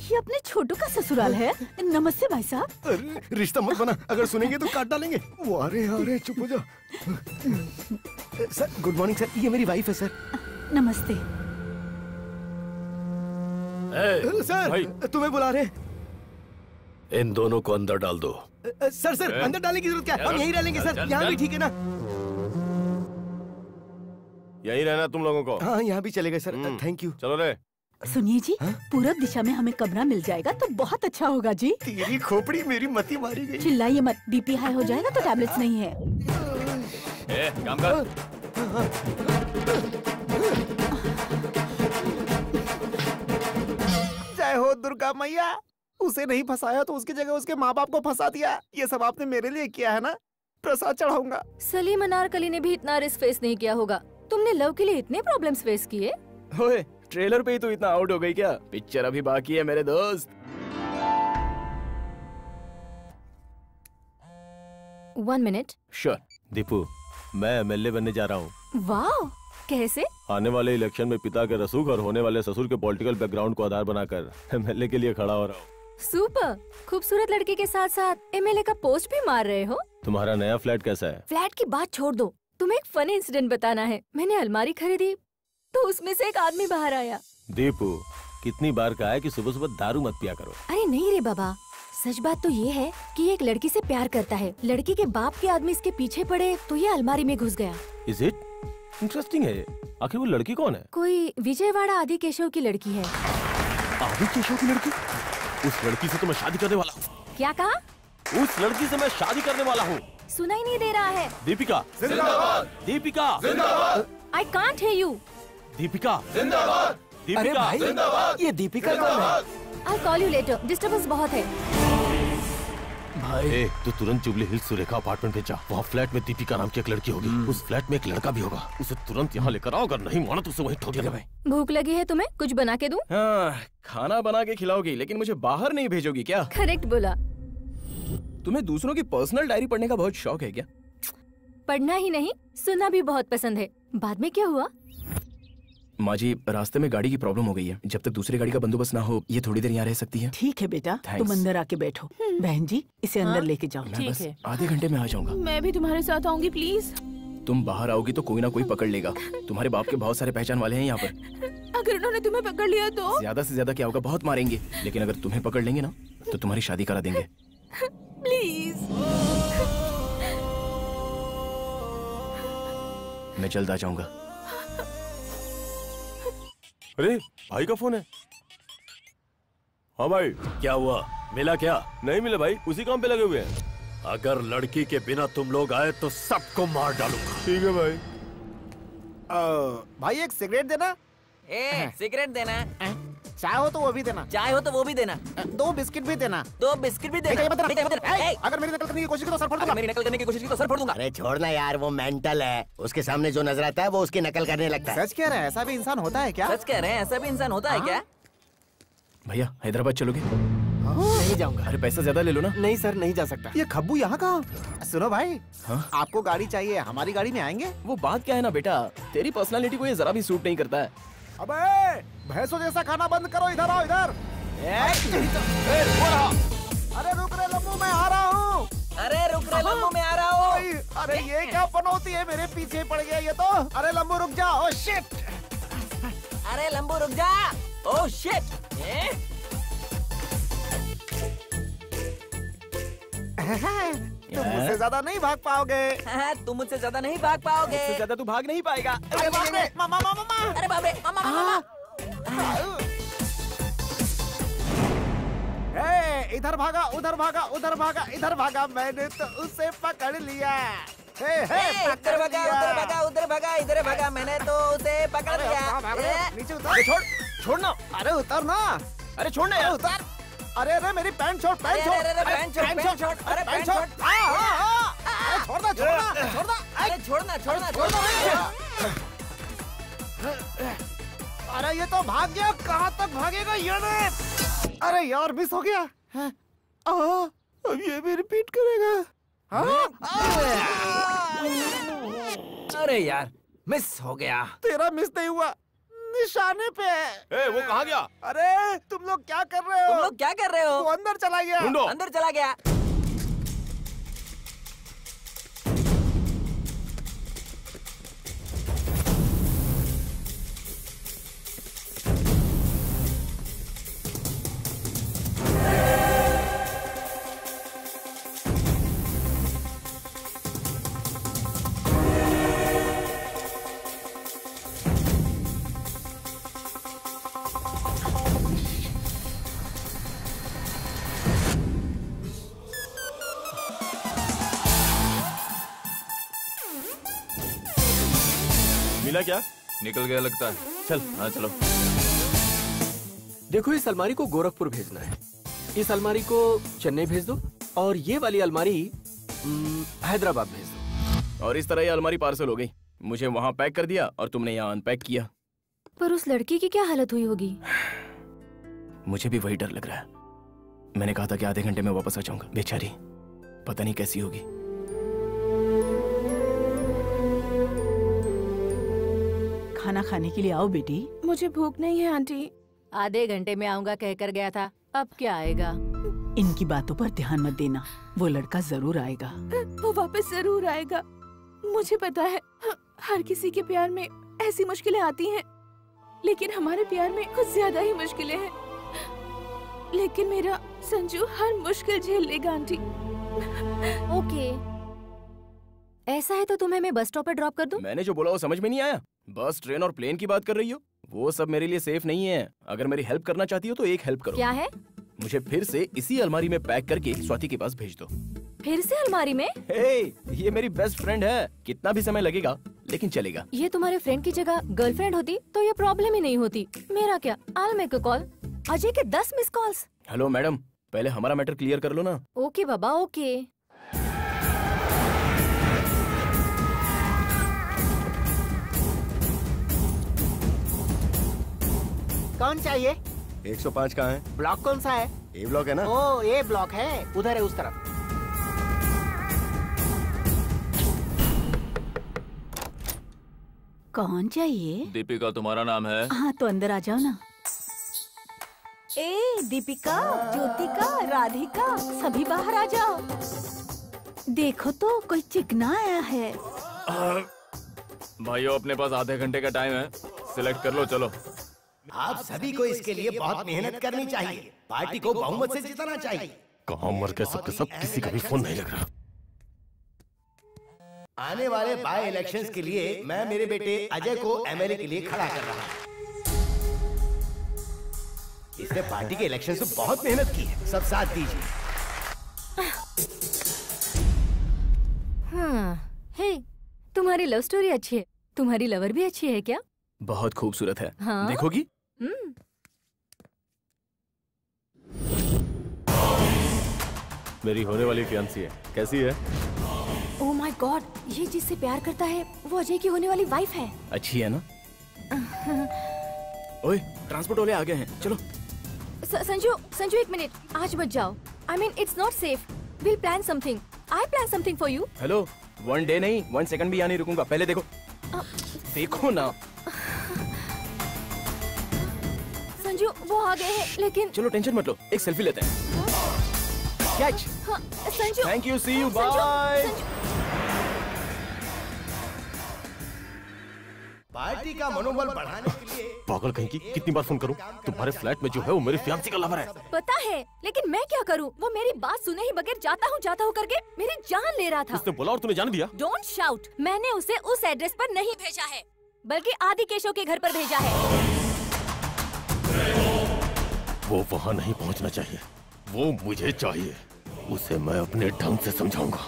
ये अपने छोटू का ससुराल है। नमस्ते भाई साहब। अरे रिश्ता मत बना, अगर सुनेंगे तो काट डालेंगे। वो आ रहे चुप हो जा। सर गुड मॉर्निंग सर, ये मेरी वाइफ है सर। नमस्ते। सर भाई। तुम्हें बुला रहे। इन दोनों को अंदर डाल दो। सर अंदर डालने की जरूरत क्या है? हम यहीं रह लेंगे सर। यहाँ भी ठीक है ना? यहीं रहना तुम लोगों को? हाँ यहाँ भी चलेगा सर। Thank you. चलो रे। सुनिए जी, पूरब दिशा में हमें कमरा मिल जाएगा तो बहुत अच्छा होगा जी। तेरी खोपड़ी मेरी मती मारी गई। चिल्लाइए मत, बीपी हाई हो जाएगा तो टैबलेट्स नहीं है। काम कर। जय हो दुर्गा मैया। उसे नहीं फंसाया तो उसकी जगह उसके माँ बाप को फंसा दिया। ये सब आपने मेरे लिए किया है ना? प्रसाद चढ़ाऊंगा। सलीम अनारकली ने भी इतना रिस्क फेस नहीं किया होगा। तुमने लव के लिए इतने प्रॉब्लम्स फेस किए? ओए, ट्रेलर पे ही तो इतना आउट हो गई क्या? पिक्चर अभी बाकी है मेरे दोस्त। 1 मिनट। श्योर। दीपू, मैं एमएलए बनने जा रहा हूँ। वाह, कैसे? आने वाले इलेक्शन में पिता के रसूख और होने वाले ससुर के पॉलिटिकल बैकग्राउंड को आधार बनाकर एमएलए के लिए खड़ा हो रहा हूँ। सुपर। खूबसूरत लड़की के साथ साथ एमएलए का पोस्ट भी मार रहे हो। तुम्हारा नया फ्लैट कैसा है? फ्लैट की बात छोड़ दो, तुम्हें एक फनी इंसिडेंट बताना है। मैंने अलमारी खरीदी तो उसमें से एक आदमी बाहर आया। दीपू, कितनी बार कहा है कि सुबह सुबह दारू मत पिया करो। अरे नहीं रे बाबा, सच बात तो ये है कि ये एक लड़की से प्यार करता है। लड़की के बाप के आदमी इसके पीछे पड़े तो ये अलमारी में घुस गया। Is it? इंटरेस्टिंग है। आखिर वो लड़की कौन है? कोई विजयवाड़ा आदि केशव की लड़की है। आदि केशव की लड़की? उस लड़की से तो मैं शादी करने वाला हूँ। क्या कहा? उस लड़की से मैं शादी करने वाला हूँ। सुनाई नहीं दे रहा है। दीपिका जिंदाबाद। दीपिका जिंदाबाद। I can't hear you. Deepika जिंदाबाद। अरे भाई, ये दीपिका कौन है? I'll call you later. Disturbance बहुत है। भाई तू तुरंत जुबली हिल्स सुरेखा अपार्टमेंट पे जा। वहाँ फ्लैट में दीपिका नाम की एक लड़की होगी। उस फ्लैट में एक लड़का भी होगा। उसे तुरंत यहाँ लेकर आओ। अगर नहीं माना तो उसे वहीं ठोक देना। भाई भूख लगी है तुम्हें? कुछ बना के दूं? हाँ, खाना बना के खिलाओगी, लेकिन मुझे बाहर नहीं भेजोगी क्या? करेक्ट बोला। तुम्हें दूसरों की पर्सनल डायरी पढ़ने का बहुत शौक है क्या? पढ़ना ही नहीं, सुनना भी बहुत पसंद है। बाद में क्या हुआ? माँ जी, रास्ते में गाड़ी की प्रॉब्लम हो गई है। जब तक दूसरी गाड़ी का बंदोबस्त ना हो, ये थोड़ी देर यहाँ रह सकती है। ठीक है बेटा, Thanks. तुम अंदर आके बैठो। बहन जी, इसे अंदर लेके जाओ। मैं बस आधे घंटे में आ जाऊंगा। मैं भी तुम्हारे साथ आऊंगी प्लीज। तुम बाहर आओगी तो कोई ना कोई पकड़ लेगा। तुम्हारे बाप के बहुत सारे पहचान वाले हैं यहाँ पर। अगर उन्होंने तुम्हें पकड़ लिया तो? ज्यादा से ज्यादा क्या होगा, बहुत मारेंगे। लेकिन अगर तुम्हें पकड़ लेंगे ना तो तुम्हारी शादी करा देंगे। प्लीज। मैं जल्द आ जाऊंगा। अरे भाई का फोन है। हाँ भाई। क्या हुआ? मिला क्या? नहीं मिला भाई, उसी काम पे लगे हुए हैं। अगर लड़की के बिना तुम लोग आए तो सबको मार डालूंगा। ठीक है भाई। भाई एक सिगरेट देना। सिगरेट देना। चाय हो तो वो भी देना। चाय हो तो वो भी देना। 2 बिस्किट भी देना। 2 बिस्किट भी देना। अगर मेरी नकल करने की कोशिश की तो सर फोड़ दूंगा। मेरी नकल करने की कोशिश की तो सर फोड़ दूंगा। अरे छोड़ना यार, वो मेंटल है। उसके सामने जो नजर आता है वो उसकी नकल करने लगता है। सच कह रहे हैं, ऐसा भी इंसान होता है क्या? सच कह रहे हैं, ऐसा भी इंसान होता है क्या? भैया हैदराबाद चलोगे? नहीं जाऊंगा। अरे पैसा ज्यादा ले लो ना। नहीं सर, नहीं जा सकता। ये खब्बू यहाँ कहाँ? सुनो भाई, हाँ? आपको गाड़ी चाहिए, हमारी गाड़ी में आएंगे? वो बात क्या है ना बेटा, तेरी पर्सनालिटी को ये जरा भी सूट नहीं करता है। अबे भैंसों जैसा खाना बंद करो, इधर आओ इधर। अरे रुक रे लम्बू, मैं आ रहा हूँ। अरे रुक रे लम्बू, मैं आ रहा हूँ। अरे ये क्या पनौती है, मेरे पीछे पड़ गया ये तो। अरे लम्बू रुक जा। Oh shit. अरे लम्बू रुक जा। Oh shit. तुम मुझसे ज्यादा नहीं भाग पाओगे। तुम मुझसे ज्यादा नहीं भाग पाओगे। मुझसे ज्यादा तू भाग नहीं पाएगा। अरे बाप रे, मामा मामा मामा। अरे बाप रे, मामा मामा। इधर भागा, उधर भागा, उधर भागा, इधर भागा, मैंने तो उसे पकड़ लिया। इधर भागा, उधर भागा, उधर भागा, इधर भागा, मैंने तो उसे पकड़ लिया। नीचे उतर। छोड़, छोड़ना। अरे उतर ना। अरे छोड़ना यार। उतर। अरे मेरी पैंट छोड़, पैंट छोड़। अरे पैंट छोड़, पैंट छोड़, अरे पैंट छोड़। अरे छोड़ना, छोड़ना, छोड़ना। अरे छोड़ना, छोड़ना, छोड़ना। अरे ये तो भाग गया, कहाँ तक भागेगा ये ने? अरे यार मिस हो गया। अब ये भी रिपीट करेगा। अरे यार मिस हो गया। तेरा मिस नहीं हुआ, निशाने पे है। वो कहाँ गया? अरे तुम लोग क्या कर रहे हो? तुम लोग क्या कर रहे हो? वो अंदर चला गया। ढूंढो। अंदर चला गया। मिला क्या? निकल गया लगता है। चल हाँ चलो। देखो इस अलमारी को गोरखपुर भेजना है, इस अलमारी को चेन्नई भेज दो और ये वाली अलमारी हैदराबाद भेज दो। और इस तरह ये अलमारी पार्सल हो गई। मुझे वहाँ पैक कर दिया और तुमने यहाँ अनपैक किया। पर उस लड़की की क्या हालत हुई होगी? मुझे भी वही डर लग रहा है। मैंने कहा था कि आधे घंटे में वापस आ जाऊंगा। बेचारी पता नहीं कैसी होगी। खाना खाने के लिए आओ बेटी। मुझे भूख नहीं है आंटी। आधे घंटे में आऊंगा कहकर गया था, अब क्या आएगा? इनकी बातों पर ध्यान मत देना, वो लड़का जरूर आएगा। वो वापस जरूर आएगा। मुझे पता है हर किसी के प्यार में ऐसी मुश्किलें आती हैं, लेकिन हमारे प्यार में कुछ ज्यादा ही मुश्किलें हैं। लेकिन मेरा संजू हर मुश्किल झेल लेगा आंटी। ओके, ऐसा है तो तुम्हें मैं बस स्टॉप पर ड्रॉप कर दूं? मैंने जो बोला वो समझ में नहीं आया? बस ट्रेन और प्लेन की बात कर रही हो? वो सब मेरे लिए सेफ नहीं है। अगर मेरी हेल्प करना चाहती हो तो एक हेल्प करो। क्या है? मुझे फिर से इसी अलमारी में पैक करके स्वाति के पास भेज दो। फिर से अलमारी में? ये मेरी बेस्ट फ्रेंड है, कितना भी समय लगेगा लेकिन चलेगा। ये तुम्हारे फ्रेंड की जगह गर्लफ्रेंड होती तो ये प्रॉब्लम ही नहीं होती। मेरा क्या, I'll make a call। Ajay के 10 मिस कॉल्स। हेलो मैडम, पहले हमारा मैटर क्लियर कर लो ना। ओके बाबा, ओके। कौन चाहिए? 105 कहाँ है? ब्लॉक कौन सा है? ए ब्लॉक है ना? ओ ए ब्लॉक है, उधर है उस तरफ। कौन चाहिए? दीपिका तुम्हारा नाम है? हाँ तो अंदर आ जाओ ना। ए दीपिका, ज्योतिका, राधिका, सभी बाहर आ जाओ। देखो तो कोई चिकना आया है। भाइयों अपने पास आधे घंटे का टाइम है, सिलेक्ट कर लो। चलो आप सभी को इसके लिए बहुत मेहनत करनी चाहिए। पार्टी को बहुमत से जिताना चाहिए। कहाँ मर गए सबके सब, किसी का भी फोन नहीं लग रहा। आने वाले बाय इलेक्शंस के लिए मैं मेरे बेटे अजय को एमएलए के लिए खड़ा कर रहा हूँ। इसने पार्टी के इलेक्शन से बहुत मेहनत की है, सब साथ दीजिए। हाँ, हे, तुम्हारी लव स्टोरी अच्छी है। तुम्हारी लवर भी अच्छी है क्या? बहुत खूबसूरत है। हाँ? देखोगी? मेरी होने वाली फियांसी है, कैसी है? ओह माय गॉड, ये जिससे प्यार करता है वो अजय की होने वाली वाइफ है। अच्छी है ना? ओए, ट्रांसपोर्ट वाले आ गए हैं, चलो। संजू एक मिनट, आज मत जाओ। I mean it's not safe. We'll plan something. I plan something for you. Hello, 1 day नहीं 1 सेकंड भी यहाँ नहीं रुकूंगा। पहले देखो। देखो ना। संजू वो आ गए हैं, लेकिन चलो टेंशन मत लो, एक सेल्फी लेते हैं। कैच। हाँ, Sanju. Thank you, see you, bye. Party का मनोबल बढ़ाने के लिए। पागल कहीं की, कितनी बार फोन करूं? तुम्हारे फ्लैट में जो है वो मेरी फियांसी का लवर है। पता है, लेकिन मैं क्या करूं? वो मेरी बात सुने ही बगैर जाता हूं करके मेरी जान ले रहा था। उसने बोला और तूने जाने दिया? Don't shout. मैंने उसे उस एड्रेस पर नहीं भेजा है, बल्कि आदि केशव के घर पर भेजा है। वो वहाँ नहीं पहुँचना चाहिए, वो मुझे चाहिए। उसे मैं अपने ढंग से समझाऊंगा।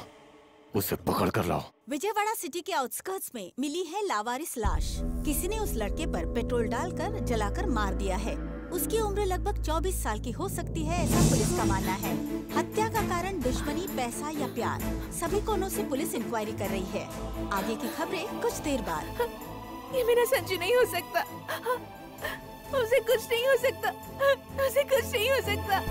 उसे पकड़ कर लाओ। विजयवाड़ा सिटी के आउटस्कर्ट्स में मिली है लावारिस लाश। किसी ने उस लड़के पर पेट्रोल डालकर जलाकर मार दिया है। उसकी उम्र लगभग 24 साल की हो सकती है, ऐसा पुलिस का मानना है। हत्या का कारण दुश्मनी, पैसा या प्यार, सभी कोनों से पुलिस इंक्वायरी कर रही है। आगे की खबरें कुछ देर बाद। ये मेरा संजू नहीं हो सकता, उसे कुछ नहीं हो सकता, उसे कुछ नहीं हो सकता।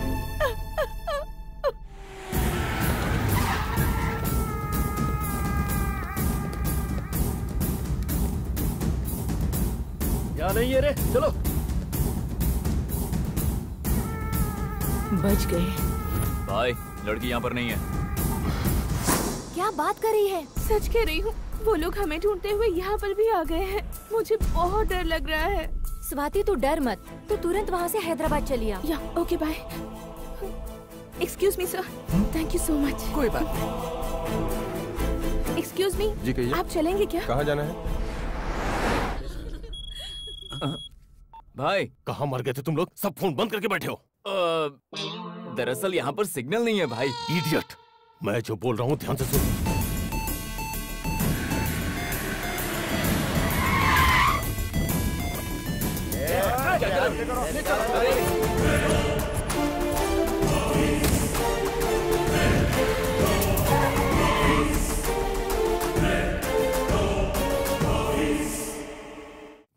यहाँ नहीं है रे, चलो। बच गए। भाई लड़की यहाँ पर नहीं है। क्या बात कर रही है? सच कह रही हूँ, वो लोग हमें ढूंढते हुए यहाँ पर भी आ गए हैं। मुझे बहुत डर लग रहा है। स्वाति तू डर मत, तू तुरंत वहाँ से हैदराबाद चली आ। या okay bye. Excuse me sir, thank you so much. कोई बात नहीं। एक्सक्यूज मी, जी कहिए। आप चलेंगे क्या? कहाँ जाना है? भाई कहाँ मर गए थे तुम लोग? सब फोन बंद करके बैठे हो। दरअसल यहाँ पर सिग्नल नहीं है भाई। इडियट, मैं जो बोल रहा हूँ ध्यान से सुन।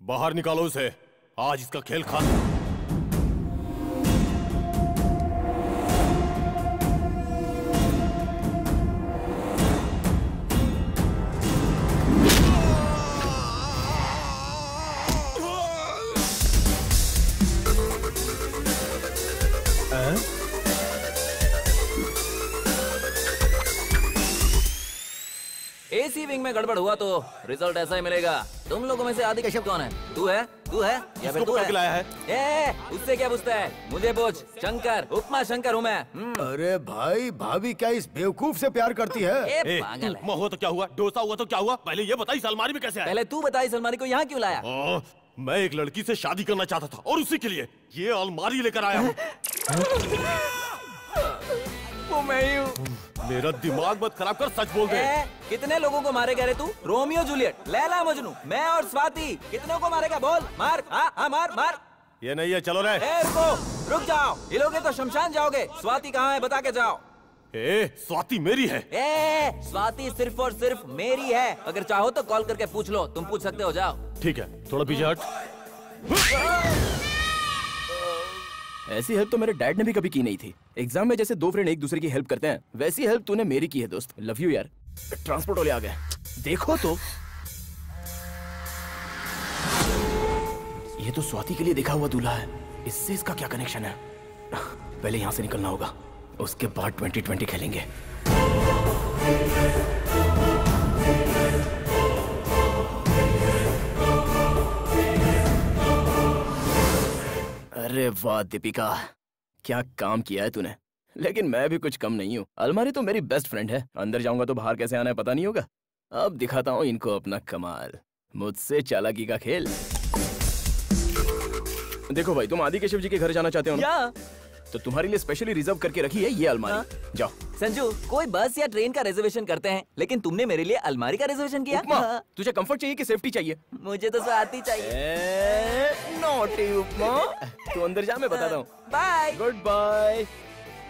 बाहर निकालो उसे, आज इसका खेल खत्म। एसी विंग में गड़बड़ हुआ तो रिजल्ट ऐसा ही मिलेगा। तुम लोगों में से आदि केशव कौन है? तू है? तू है या फिर तू है? लाया है? उससे क्या पूछता है? मुझे पूछ। शंकर, उपमा शंकर हूँ मैं। अरे भाई, भाभी क्या इस बेवकूफ से प्यार करती है? पागल है। उपमा हुआ तो क्या हुआ, डोसा हुआ तो क्या हुआ? पहले ये बताइए अलमारी में कैसे आया? पहले तू बताई अलमारी को यहाँ क्यों लाया? मैं एक लड़की से शादी करना चाहता था और उसी के लिए ये अलमारी लेकर आया हूँ। वो मैं ही हूँ। मेरा दिमाग मत खराब कर, सच बोल दे। कितने लोगों को मारेगा रे तू? रोमियो जूलियट, लैला मजनू, मैं और स्वाति, कितनों को मारेगा बोल? मार, हाँ मार मार। ये नहीं है, चलो रे। रुको, रुक जाओ, हिलोगे तो शमशान जाओगे। स्वाति कहाँ है बता के जाओ। स्वाति मेरी है। स्वाति सिर्फ और सिर्फ मेरी है। अगर चाहो तो कॉल करके पूछ लो, तुम पूछ सकते हो, जाओ। ठीक है, थोड़ा पीछे हट। ऐसी हेल्प तो मेरे डैड ने भी कभी की नहीं थी। एग्जाम में जैसे दो फ्रेंड एक दूसरे की हेल्प करते हैं, वैसी हेल्प तूने मेरी की है दोस्त। लव यू यार। ट्रांसपोर्ट वाले आ गए, देखो तो। ये तो स्वाति के लिए देखा हुआ दूल्हा है। इससे इसका क्या कनेक्शन है? पहले यहाँ से निकलना होगा, उसके बाद 2020 खेलेंगे। अरे वाह दीपिका, क्या काम किया है तूने। लेकिन मैं भी कुछ कम नहीं हूँ। अलमारी तो मेरी बेस्ट फ्रेंड है। अंदर जाऊंगा तो बाहर कैसे आना है पता नहीं होगा। अब दिखाता हूँ इनको अपना कमाल, मुझसे चालाकी का खेल। देखो भाई, तुम आदि केशव जी के घर जाना चाहते हो ना? तो तुम्हारे लिए स्पेशली रिजर्व करके रखी है ये अलमारी। जाओ। संजू, कोई बस या ट्रेन का रिजर्वेशन करते हैं, लेकिन तुमने मेरे लिए अलमारी का रिजर्वेशन किया। तुझे कंफर्ट चाहिए कि सेफ्टी चाहिए? मुझे तो स्वाति चाहिए। नॉटी उपमा, तू अंदर जा, मैं बताता हूँ। बाय। Good bye.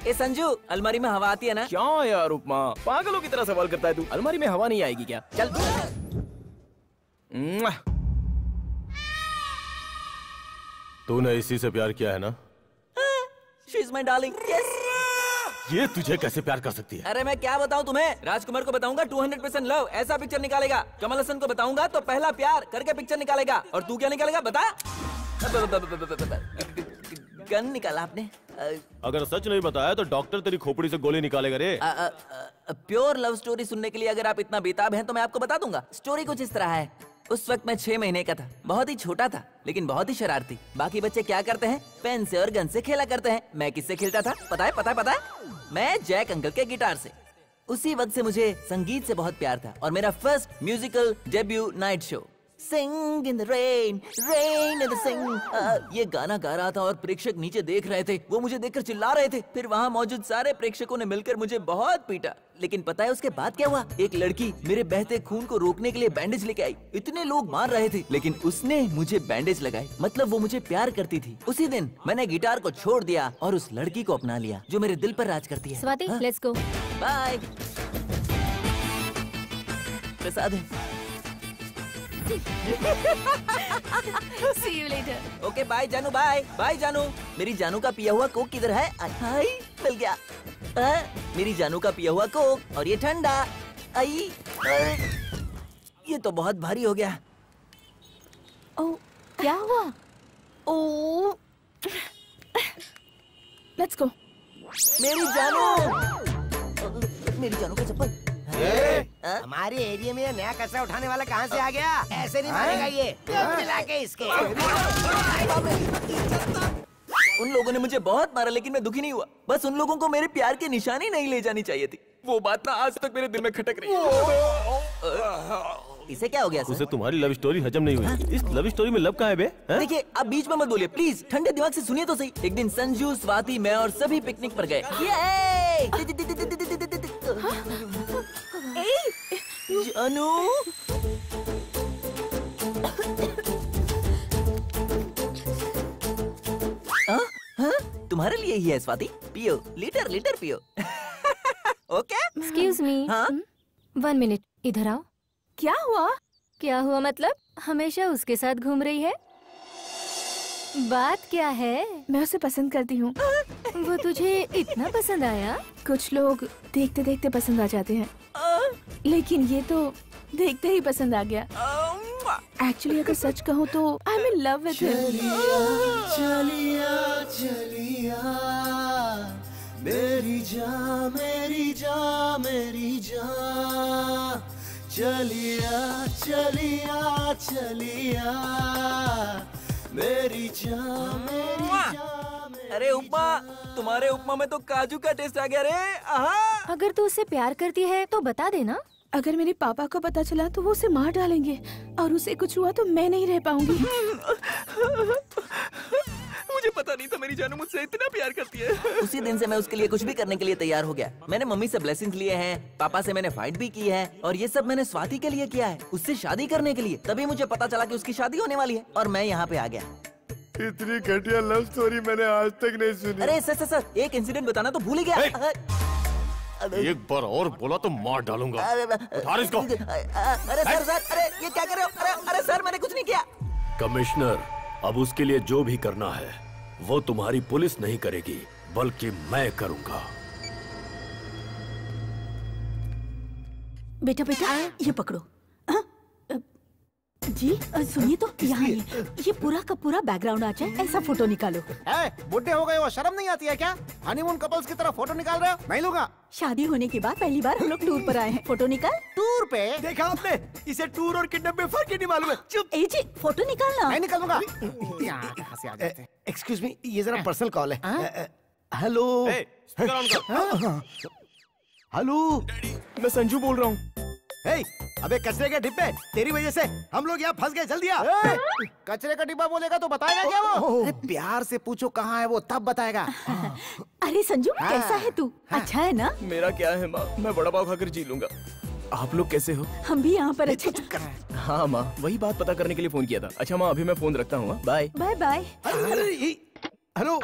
ए संजू, अलमारी में हवा आती है ना? क्या यार उपमा, पागलों की तरह सवाल करता है तू। अलमारी में हवा नहीं आएगी क्या? चल। तूने इसी से प्यार किया है ना? She is my darling. Yes. ये तुझे कैसे प्यार कर सकती है? अरे मैं क्या बताऊं तुम्हें? राजकुमार को बताऊंगा 200% लव, ऐसा पिक्चर निकालेगा। कमल हसन को बताऊंगा तो पहला प्यार करके पिक्चर निकालेगा। और तू क्या निकालेगा बता? गन निकाला आपने? अगर सच नहीं बताया तो डॉक्टर तेरी खोपड़ी से गोली निकालेगा रे। प्योर लव स्टोरी सुनने के लिए अगर आप इतना बेताब हैं तो मैं आपको बता दूंगा। स्टोरी कुछ इस तरह है। उस वक्त मैं 6 महीने का था, बहुत ही छोटा था, लेकिन बहुत ही शरारती। बाकी बच्चे क्या करते हैं? पेन से और गन से खेला करते हैं। मैं किससे खेलता था? पता है? मैं जैक अंकल के गिटार से। उसी वक्त से मुझे संगीत से बहुत प्यार था और मेरा first musical debut night show Sing in the rain, rain in the sing। ये गाना गा रहा था और प्रेक्षक नीचे देख रहे थे। वो मुझे देखकर चिल्ला रहे थे। फिर वहाँ मौजूद सारे प्रेक्षकों ने मिलकर मुझे बहुत पीटा। लेकिन पता है उसके बाद क्या हुआ? एक लड़की मेरे बहते खून को रोकने के लिए बैंडेज लेके आई। इतने लोग मार रहे थे, लेकिन उसने मुझे बैंडेज लगाई। मतलब वो मुझे प्यार करती थी। उसी दिन मैंने गिटार को छोड़ दिया और उस लड़की को अपना लिया जो मेरे दिल पर राज करती है। Swati, let's go. Bye. Prasad है। See you later. Okay bye जानू, बाय जानू। मेरी जानू का पिया हुआ कोक किधर है? हाय, मिल गया। मेरी जानू का पिया हुआ कोक और ये ठंडा। आई, ये तो बहुत भारी हो गया। ओह, क्या हुआ? ओह, लेट्स गो। मेरी जानू का चप्पल। हमारे एरिया में नया कचरा उठाने वाला कहाँ से आ गया? ऐसे नहीं मारेगा ये। मिला के इसके। उन लोगों ने मुझे बहुत मारा, लेकिन मैं दुखी नहीं हुआ। बस उन लोगों को मेरे प्यार की निशानी नहीं ले जानी चाहिए थी। वो बात ना आज तक मेरे दिल में खटक रही है। इसे क्या हो गया सर? उसे तुम्हारी लव स्टोरी हजम नहीं हुई। इस लव स्टोरी में लव कहाँ है बे? देखिए, आप बीच में मत बोलिए प्लीज। ठंडे दिमाग से सुनिए तो सही। एक दिन संजू, स्वाति, मैं और सभी पिकनिक पर गए। जानू, तुम्हारे लिए ही है स्वाति। पियो, लीटर पियो। ओके। Excuse me. 1 मिनट, इधर आओ। क्या हुआ? क्या हुआ मतलब? हमेशा उसके साथ घूम रही है? बात क्या है? मैं उसे पसंद करती हूँ। वो तुझे इतना पसंद आया? कुछ लोग देखते देखते पसंद आ जाते हैं, लेकिन ये तो देखते ही पसंद आ गया। एक्चुअली अगर सच कहूँ तो I am in love with him. चलिया मेरी जान, मेरी जान, मेरी जान। चलिया चलिया चलिया मेरी जान, मेरी जान। अरे उपमा, तुम्हारे उपमा में तो काजू का टेस्ट आ गया रे। अगर तू उससे प्यार करती है तो बता देना। अगर मेरे पापा को पता चला तो वो उसे मार डालेंगे, और उसे कुछ हुआ तो मैं नहीं रह पाऊंगी। मुझे पता नहीं था मेरी जानू मुझसे इतना प्यार करती है। उसी दिन से मैं उसके लिए कुछ भी करने के लिए तैयार हो गया। मैंने मम्मी से ब्लेसिंग्स लिए हैं, पापा से मैंने फाइट भी की है, और ये सब मैंने स्वाति के लिए किया है, उससे शादी करने के लिए। तभी मुझे पता चला कि उसकी शादी होने वाली है और मैं यहाँ पे आ गया। इतनी घटिया लव स्टोरी मैंने आज तक नहीं सुनी। अरे सर, एक इंसिडेंट बताना तो भूल ही गया। एक बार और बोला तो मार डालूंगा। उतार इसको। अरे सर, अरे ये क्या कर रहे हो? अरे सर, मैंने कुछ नहीं किया। कमिश्नर, अब उसके लिए जो भी करना है वो तुम्हारी पुलिस नहीं करेगी, बल्कि मैं करूंगा। बेटा ये पकड़ो। जी सुनिए तो, यहाँ ये पूरा का पूरा बैकग्राउंड आ जाए ऐसा फोटो निकालो। बुढ़े हो गए हो, शर्म नहीं आती है क्या? हनीमून कपल्स की तरह फोटो निकाल रहे हो? नहीं लूंगा। शादी होने के बाद पहली बार हम लोग टूर पर आए हैं। फोटो निकाल। टूर पे? देखा आपने? इसे टूर और किडनैप में फर्क ही नहीं मालूम है। चुप। जी फोटो निकालना। नहीं निकालूंगा। यहाँ कहाँ से आ जाते हैं? एक्सक्यूज मी, ये जरा पर्सनल कॉल है। हेलो हेलो, मैं संजू बोल रहा हूँ। अबे कचरे के डिब्बे, तेरी वजह से हम लोग यहाँ फंस गए। जल्दी आ। कचरे का डिब्बा बोलेगा तो बताएगा क्या वो? अरे प्यार से पूछो कहाँ है वो, तब बताएगा। अरे संजू, कैसा है तू? अच्छा है ना? मेरा क्या है माँ, मैं बड़ा पाव खाकर जी लूंगा। आप लोग कैसे हो? हम भी यहाँ पर अच्छे। हाँ माँ, वही बात पता करने के लिए फोन किया था। अच्छा माँ, अभी मैं फोन रखता हूँ। Bye bye bye. हेलो,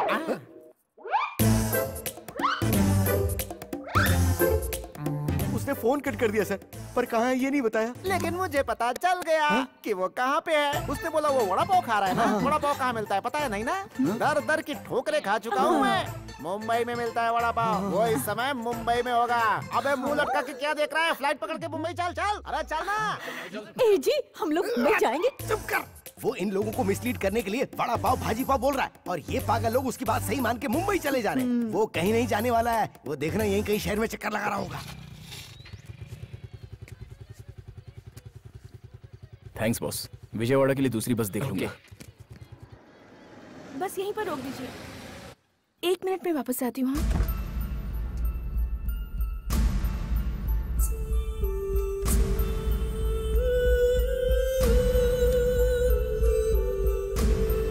उसने फोन कट कर दिया सर, पर कहाँ है ये नहीं बताया। लेकिन मुझे पता चल गया कि वो कहाँ पे है। उसने बोला वो वड़ा पाव खा रहा है ना। वड़ा पाव कहाँ मिलता है पता है नहीं ना? दर दर की ठोकरें खा चुका हूँ मैं। मुंबई में मिलता है वड़ा पाव। वो इस समय मुंबई में होगा। अबे मुंह लटका के क्या देख रहा है? फ्लाइट पकड़ के मुंबई चल। अरे चल ना। जी हम लोग मुंबई जाएंगे। चुप कर। वो इन लोगों को मिसलीड करने के लिए वड़ा पाव भाजी पाव बोल रहा है, और ये पागल लोग उसकी बात सही मान के मुंबई चले जा रहे हैं। वो कहीं नहीं जाने वाला है। वो देखना यहीं कहीं शहर में चक्कर लगा रहा होगा। Thanks boss. विजयवाड़ा के लिए दूसरी बस देख लूंगा। बस यहीं पर रोक दीजिए, 1 मिनट में वापस आती हूँ।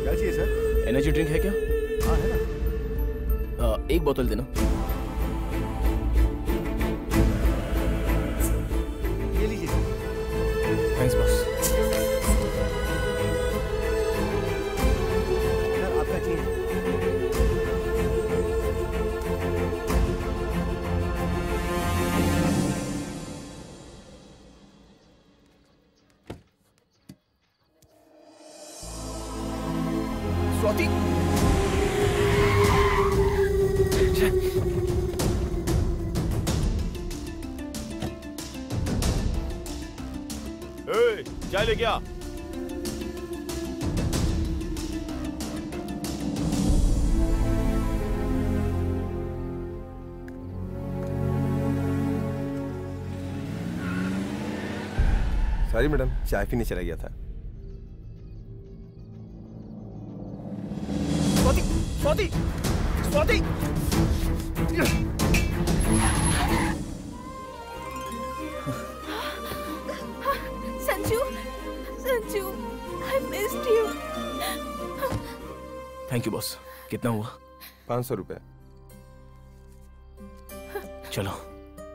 क्या चाहिए सर? एनर्जी ड्रिंक है क्या? हाँ है ना। 1 बोतल देना। ये लीजिए। Thanks boss. सर आपका चाहिए। स्वाति, चाय लेके आ। सॉरी मैडम, चाय पीने चला गया था। Swati, Swati, Swati. Sanju, Sanju, I missed you. Thank you boss. कितना हुआ? 500 रुपए। चलो।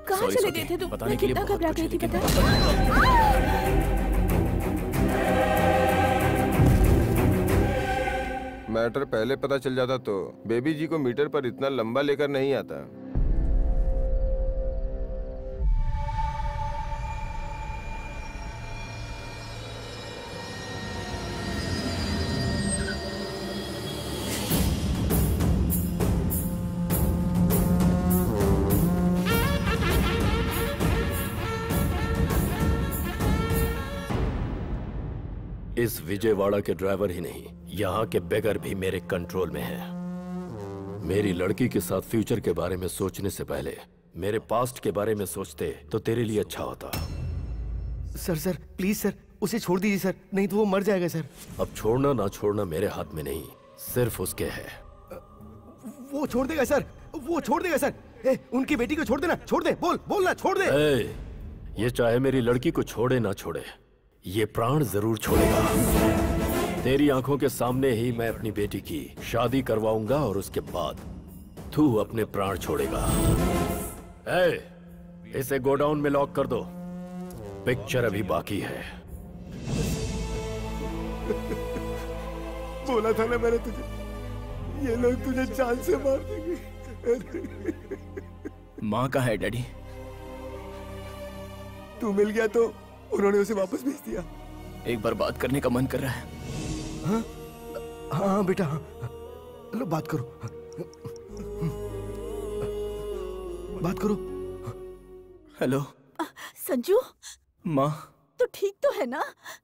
कहाँ Sorry, चले स्वाति, गए थे तुम? बताने मैं के लिए कितना बहुत घबरा कुछ है, गई थी लेकिन मैटर पहले पता चल जाता तो बेबी जी को मीटर पर इतना लंबा लेकर नहीं आता। इस विजयवाड़ा के ड्राइवर ही नहीं, यहाँ के बेगर भी मेरे कंट्रोल में है। मेरी लड़की के साथ फ्यूचर के बारे में सोचने से पहले मेरे पास्ट के बारे में सोचते तो तेरे लिए अच्छा होता। सर प्लीज सर, उसे छोड़ दीजिए सर, नहीं तो वो मर जाएगा सर। अब छोड़ना ना छोड़ना मेरे हाथ में नहीं, सिर्फ उसके है। वो छोड़ देगा सर, वो छोड़ देगा सर। उनकी बेटी को छोड़ देना, छोड़ दे, बोल ना, छोड़ दे। ये चाहे मेरी लड़की को छोड़े ना छोड़े, ये प्राण जरूर छोड़ेगा। तेरी आंखों के सामने ही मैं अपनी बेटी की शादी करवाऊंगा और उसके बाद तू अपने प्राण छोड़ेगा। इसे गोडाउन में लॉक कर दो, पिक्चर अभी बाकी है। बोला था ना मैंने तुझे, ये लोग तुझे जान से मार देंगे। माँ कहाँ है डैडी? तू मिल गया तो उन्होंने उसे वापस भेज दिया। एक बार बात करने का मन कर रहा है। हाँ हाँ बेटा, हाँ लो बात करो, बात करो। हेलो संजू, माँ। तू ठीक तो है ना?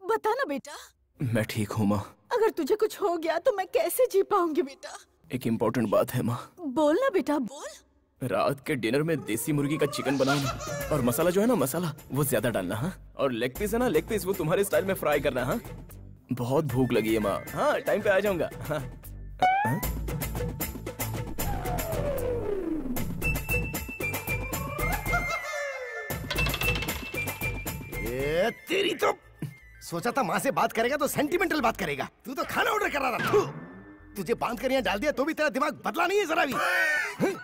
बता ना बेटा। मैं ठीक हूँ माँ। अगर तुझे कुछ हो गया तो मैं कैसे जी पाऊंगी बेटा? एक इम्पोर्टेंट बात है माँ। बोल ना बेटा, बोल। रात के डिनर में देसी मुर्गी का चिकन बनाना, और मसाला जो है ना, मसाला वो ज्यादा डालना। हाँ, और लेग पीस है ना, लेग पीस वो तुम्हारे स्टाइल में फ्राई करना। हाँ, बहुत भूख लगी है माँ। हाँ, टाइम पे आ जाऊंगा। हाँ। ये तेरी तो सोचा था माँ से बात करेगा तो सेंटिमेंटल बात करेगा, तू तो खाना ऑर्डर कर रहा था। तुझे बांध कर यहाँ डाल दिया तो भी तेरा दिमाग बदला नहीं है जरा भी।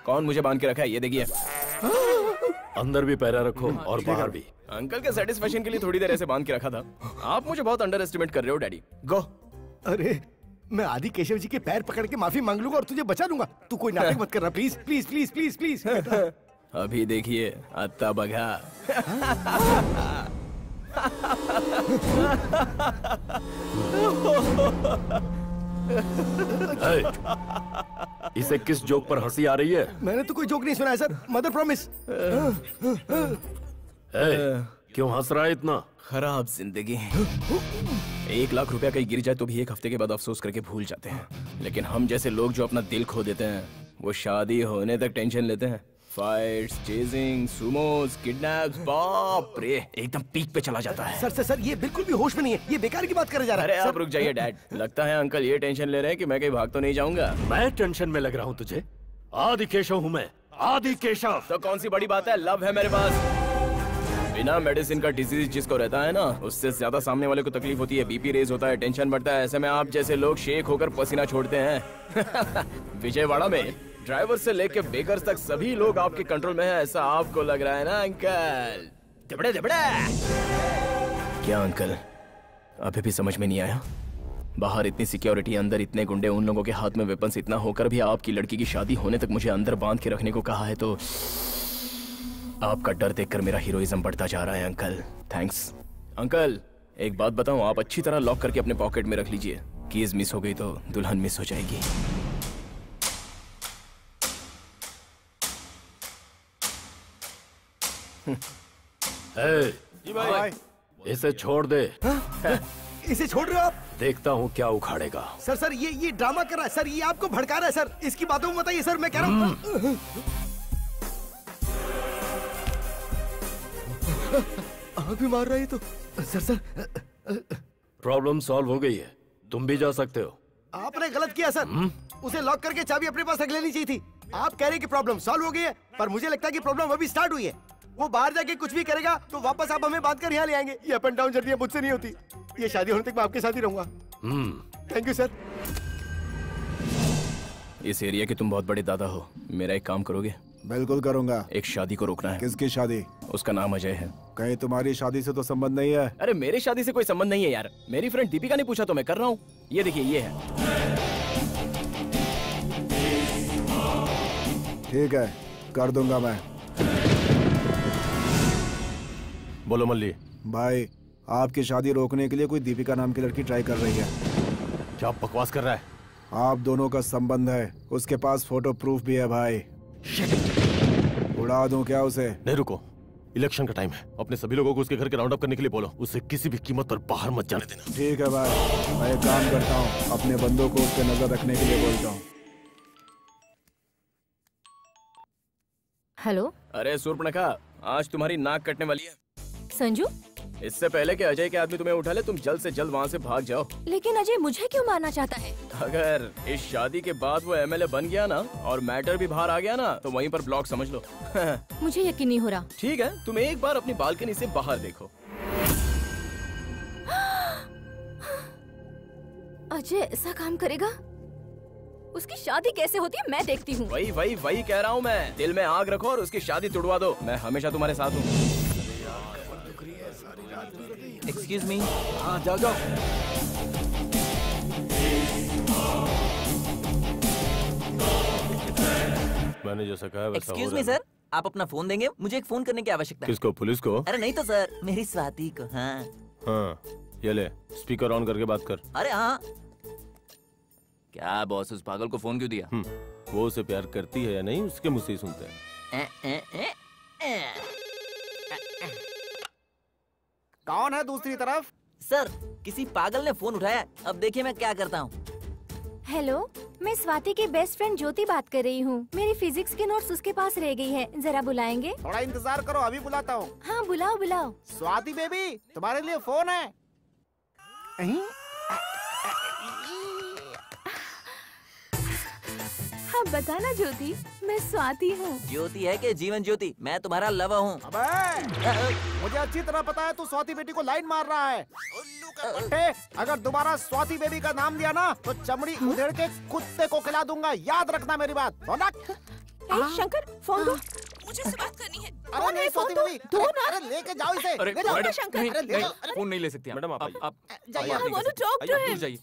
कौन मुझे बांध के रखा है? ये देखिए। अंदर भी पैरा रखो और बाहर भी। अंकल के सेटिस्फेक्शन के लिए थोड़ी देर ऐसे बांध के रखा था। आप मुझे बहुत अंडर एस्टिमेट कर रहे हो डैडी। गो। अरे मैं आदि केशव जी के पैर पकड़ के माफी मांग लूंगा और तुझे बचा लूंगा। तू कोई नाटक मत करना please please please please please. अभी देखिए अत्ता बघा। इसे किस जोक पर हंसी आ रही है? मैंने तो कोई जोक नहीं सुना है सर, मदर प्रॉमिस। क्यों हंस रहा है इतना? खराब जिंदगी। 1 लाख रुपया कहीं गिर जाए तो भी 1 हफ्ते के बाद अफसोस करके भूल जाते हैं, लेकिन हम जैसे लोग जो अपना दिल खो देते हैं वो शादी होने तक टेंशन लेते हैं। फाइट्स, चेजिंग, सुमोस, किडनैप्स, बाप रे एकदम पीक पे चला जाता है। सर ये बिल्कुल भी होश में नहीं है, ये बेकार की बात करे जा रहा है। अरे आप रुक जाइए डैड, लगता है अंकल ये टेंशन ले रहे हैं कि मैं कहीं भाग तो नहीं जाऊंगा। मैं टेंशन में लग रहा हूँ तुझे? आदि केशव हूँ मैं, आदि केशव। तो कौन सी बड़ी बात है, लव है मेरे पास। बिना मेडिसिन का डिजीज जिसको रहता है ना, उससे ज्यादा सामने वाले को तकलीफ होती है, बीपी रेज होता है, टेंशन बढ़ता है। ऐसे में आप जैसे लोग शेक होकर पसीना छोड़ते हैं। विजयवाड़ा में ड्राइवर से लेके बेकर्स तक सभी लोग आपके कंट्रोल में हैं, ऐसा आपको लग रहा है ना अंकल? दिबड़े दिबड़े। क्या अंकल अभी भी समझ में नहीं आया? बाहर इतनी सिक्योरिटी, अंदर इतने गुंडे, उन लोगों के हाथ में वेपन्स इतना होकर भी आपकी लड़की की शादी होने तक मुझे अंदर बांध के रखने को कहा है, तो आपका डर देखकर मेरा हीरोइज्म बढ़ता जा रहा है अंकल। Thanks uncle. एक बात बताऊं, आप अच्छी तरह लॉक करके अपने पॉकेट में रख लीजिए। कीज मिस हो गई तो दुल्हन मिस हो जाएगी। जी भाई, इसे छोड़ दे। इसे छोड़ रहे हो आप? देखता हूँ क्या उखाड़ेगा। सर ये ड्रामा कर रहा है सर, ये आपको भड़का रहा है सर। इसकी बातों में बताइए सर, मैं कह रहा हूँ। आग भी मार रहा है तो। सर प्रॉब्लम सॉल्व हो गई है, तुम भी जा सकते हो। आपने गलत किया सर, उसे लॉक करके चाबी अपने पास रख लेनी चाहिए थी। आप कह रहे हैं कि प्रॉब्लम सॉल्व हो गई है, पर मुझे लगता है कि प्रॉब्लम अभी स्टार्ट हुई है। वो बाहर जाके कुछ भी करेगा तो वापस आप हमें बात कर यहाँ ले आएंगे। ये अप एंड डाउन जर्नी मुझसे नहीं होती। ये शादी होने तक मैं आपके साथ ही रहूंगा। Thank you sir. इस एरिया के तुम बहुत बड़े दादा हो, मेरा एक काम करोगे? बिल्कुल करूंगा। एक शादी को रोकना है। किसकी शादी? उसका नाम अजय है। कहीं तुम्हारी शादी से तो संबंध नहीं है? अरे मेरी शादी से कोई संबंध नहीं है यार, मेरी फ्रेंड दीपिका ने पूछा तो मैं कर रहा हूँ। ये देखिए ये है। ठीक है, कर दूंगा मैं। बोलो मल्ली। भाई आपकी शादी रोकने के लिए कोई दीपिका नाम की लड़की ट्राई कर रही है। क्या बकवास कर रहा है? आप दोनों का संबंध है, उसके पास फोटो प्रूफ भी है भाई। उड़ा दूं क्या उसे? नहीं रुको, इलेक्शन का टाइम है। अपने सभी लोगों को उसके घर के राउंड अप करने के लिए बोलो। उसे किसी भी कीमत पर बाहर मत जाने देना। ठीक है भाई, मैं एक काम करता हूँ, अपने बंदों को उस पर नजर रखने के लिए बोलता हूँ। हेलो। अरे सूर्पणखा, आज तुम्हारी नाक कटने वाली है। संजू, इससे पहले कि अजय के आदमी तुम्हें उठा ले, तुम जल्द से जल्द वहाँ से भाग जाओ। लेकिन अजय मुझे क्यों मारना चाहता है? अगर इस शादी के बाद वो एमएलए बन गया ना और मैटर भी बाहर आ गया ना, तो वहीं पर ब्लॉक समझ लो। मुझे यकीन नहीं हो रहा। ठीक है, तुम एक बार अपनी बालकनी से बाहर देखो। अजय ऐसा काम करेगा? उसकी शादी कैसे होती है मैं देखती हूँ। वही कह रहा हूँ मैं। दिल में आग रखो और उसकी शादी तुड़वा दो। मैं हमेशा तुम्हारे साथ हूँ। Excuse me. हाँ जाओ जाओ। मैंने जैसा कहा वैसा। एक्सक्यूज मी सर, आप अपना फोन देंगे? मुझे एक फोन करने की आवश्यकता है। किसको? पुलिस को? अरे नहीं तो सर, मेरी स्वाति को। हाँ ये ले, स्पीकर ऑन करके बात कर। अरे हाँ। क्या बॉस, उस पागल को फोन क्यों दिया? वो उसे प्यार करती है या नहीं, उसके मुझसे ही सुनते हैं। कौन है दूसरी तरफ? सर, किसी पागल ने फोन उठाया। अब देखिए मैं क्या करता हूँ। हेलो, मैं स्वाति की बेस्ट फ्रेंड ज्योति बात कर रही हूँ। मेरी फिजिक्स की नोट्स उसके पास रह गई है, जरा बुलाएंगे? थोड़ा इंतजार करो, अभी बुलाता हूँ। हाँ बुलाओ बुलाओ। स्वाति बेबी, तुम्हारे लिए फोन है। हाँ बताना ज्योति, मैं स्वाति हूँ। ज्योति है कि जीवन ज्योति? मैं तुम्हारा लवर हूँ। मुझे अच्छी तरह पता है तू स्वाति बेटी को लाइन मार रहा है। उल्लू का पट्टे, अगर दोबारा स्वाति बेबी का नाम लिया ना तो चमड़ी उधेड़ के कुत्ते को खिला दूंगा। याद रखना मेरी बात। शंकर फोन दो, मुझे से बात करनी है। अरे नहीं स्वाति बेबी, दो ना। अरे लेके जाओ इसे। अरे ले जाओ मैडम, शंकर। नहीं, अरे ले जाओ। नहीं, फोन नहीं ले सकती मैडम। आप जाइए, आप I want to talk to him. जाइए।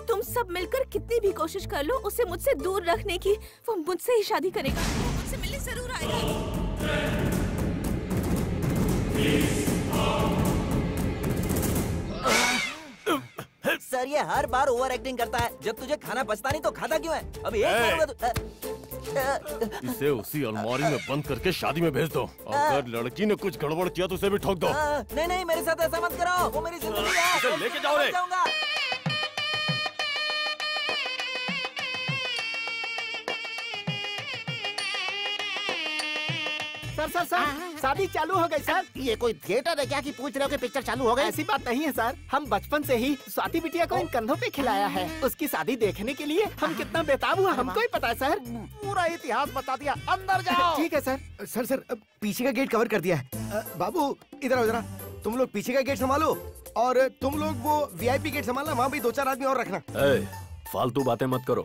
तुम सब मिलकर कितनी भी कोशिश कर लो उसे मुझसे दूर रखने की, वो मुझसे ही शादी करेगा। वो मुझसे मिलने जरूर आएगा। सर ये हर बार ओवर एक्टिंग करता है। जब तुझे खाना पचता नहीं तो खाता क्यों है? अब एक इसे उसी अलमारी में बंद करके शादी में भेज दो। अगर लड़की ने कुछ गड़बड़ किया तो उसे भी ठोक दो। नहीं नहीं, मेरे साथ ऐसा मत करो। वो मेरी जिंदगी है। लेके जाओ रे। सर शादी चालू हो गई सर। ये कोई थिएटर है क्या कि पूछ रहे हो कि पिक्चर चालू हो गई? ऐसी बात नहीं है सर, हम बचपन से ही स्वाति बिटिया को इन कंधों पे खिलाया है। उसकी शादी देखने के लिए हम कितना बेताब हुआ हमको ही पता है सर। पूरा इतिहास बता दिया, अंदर जाओ। ठीक है सर। सर पीछे का गेट कवर कर दिया है। बाबू इधर आओ जरा, तुम लोग पीछे का गेट संभालो और तुम लोग वो वीआईपी गेट संभालना, वहाँ भी 2-4 आदमी और रखना। फालतू बातें मत करो,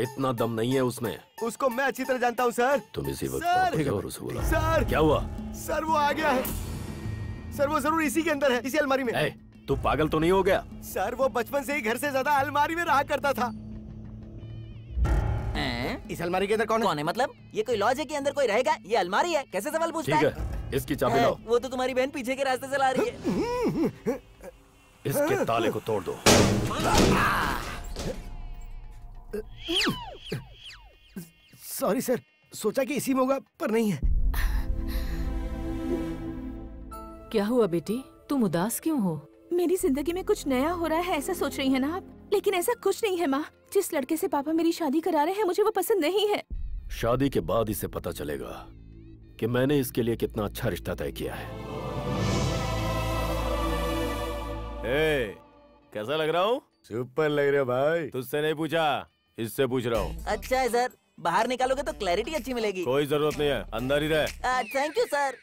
इतना दम नहीं है उसमें। उसको मैं अच्छी तरह जानता हूँ सर। तुम इसी वक्त सर, और उसे बोला। सर क्या हुआ? सर वो आ गया है सर, वो जरूर इसी के अंदर है, इसी अलमारी में। तू पागल तो नहीं हो गया? सर वो बचपन से ही घर से ज्यादा अलमारी में रहा करता था। इस अलमारी के अंदर कौन है? मतलब ये कोई लॉज है कि अंदर कोई रहेगा? ये अलमारी है, कैसे सवाल पूछता है? ठीक है, इसकी चाबी लाओ। वो तो तुम्हारी बहन पीछे के रास्ते से ला रही है। इसके ताले को तोड़ दो। सॉरी सर, सोचा कि इसी में होगा पर नहीं है। क्या हुआ बेटी, तुम उदास क्यों हो? मेरी जिंदगी में कुछ नया हो रहा है ऐसा सोच रही है ना आप? लेकिन ऐसा कुछ नहीं है माँ। जिस लड़के से पापा मेरी शादी करा रहे हैं मुझे वो पसंद नहीं है। शादी के बाद इसे पता चलेगा कि मैंने इसके लिए कितना अच्छा रिश्ता तय किया है। कैसा लग रहा हूँ? सुपर लग रहा भाई। तुझसे नहीं पूछा, इससे पूछ रहा हूँ। अच्छा है सर, बाहर निकालोगे तो क्लैरिटी अच्छी मिलेगी। कोई जरूरत नहीं है, अंदर ही रहे। Thank you sir.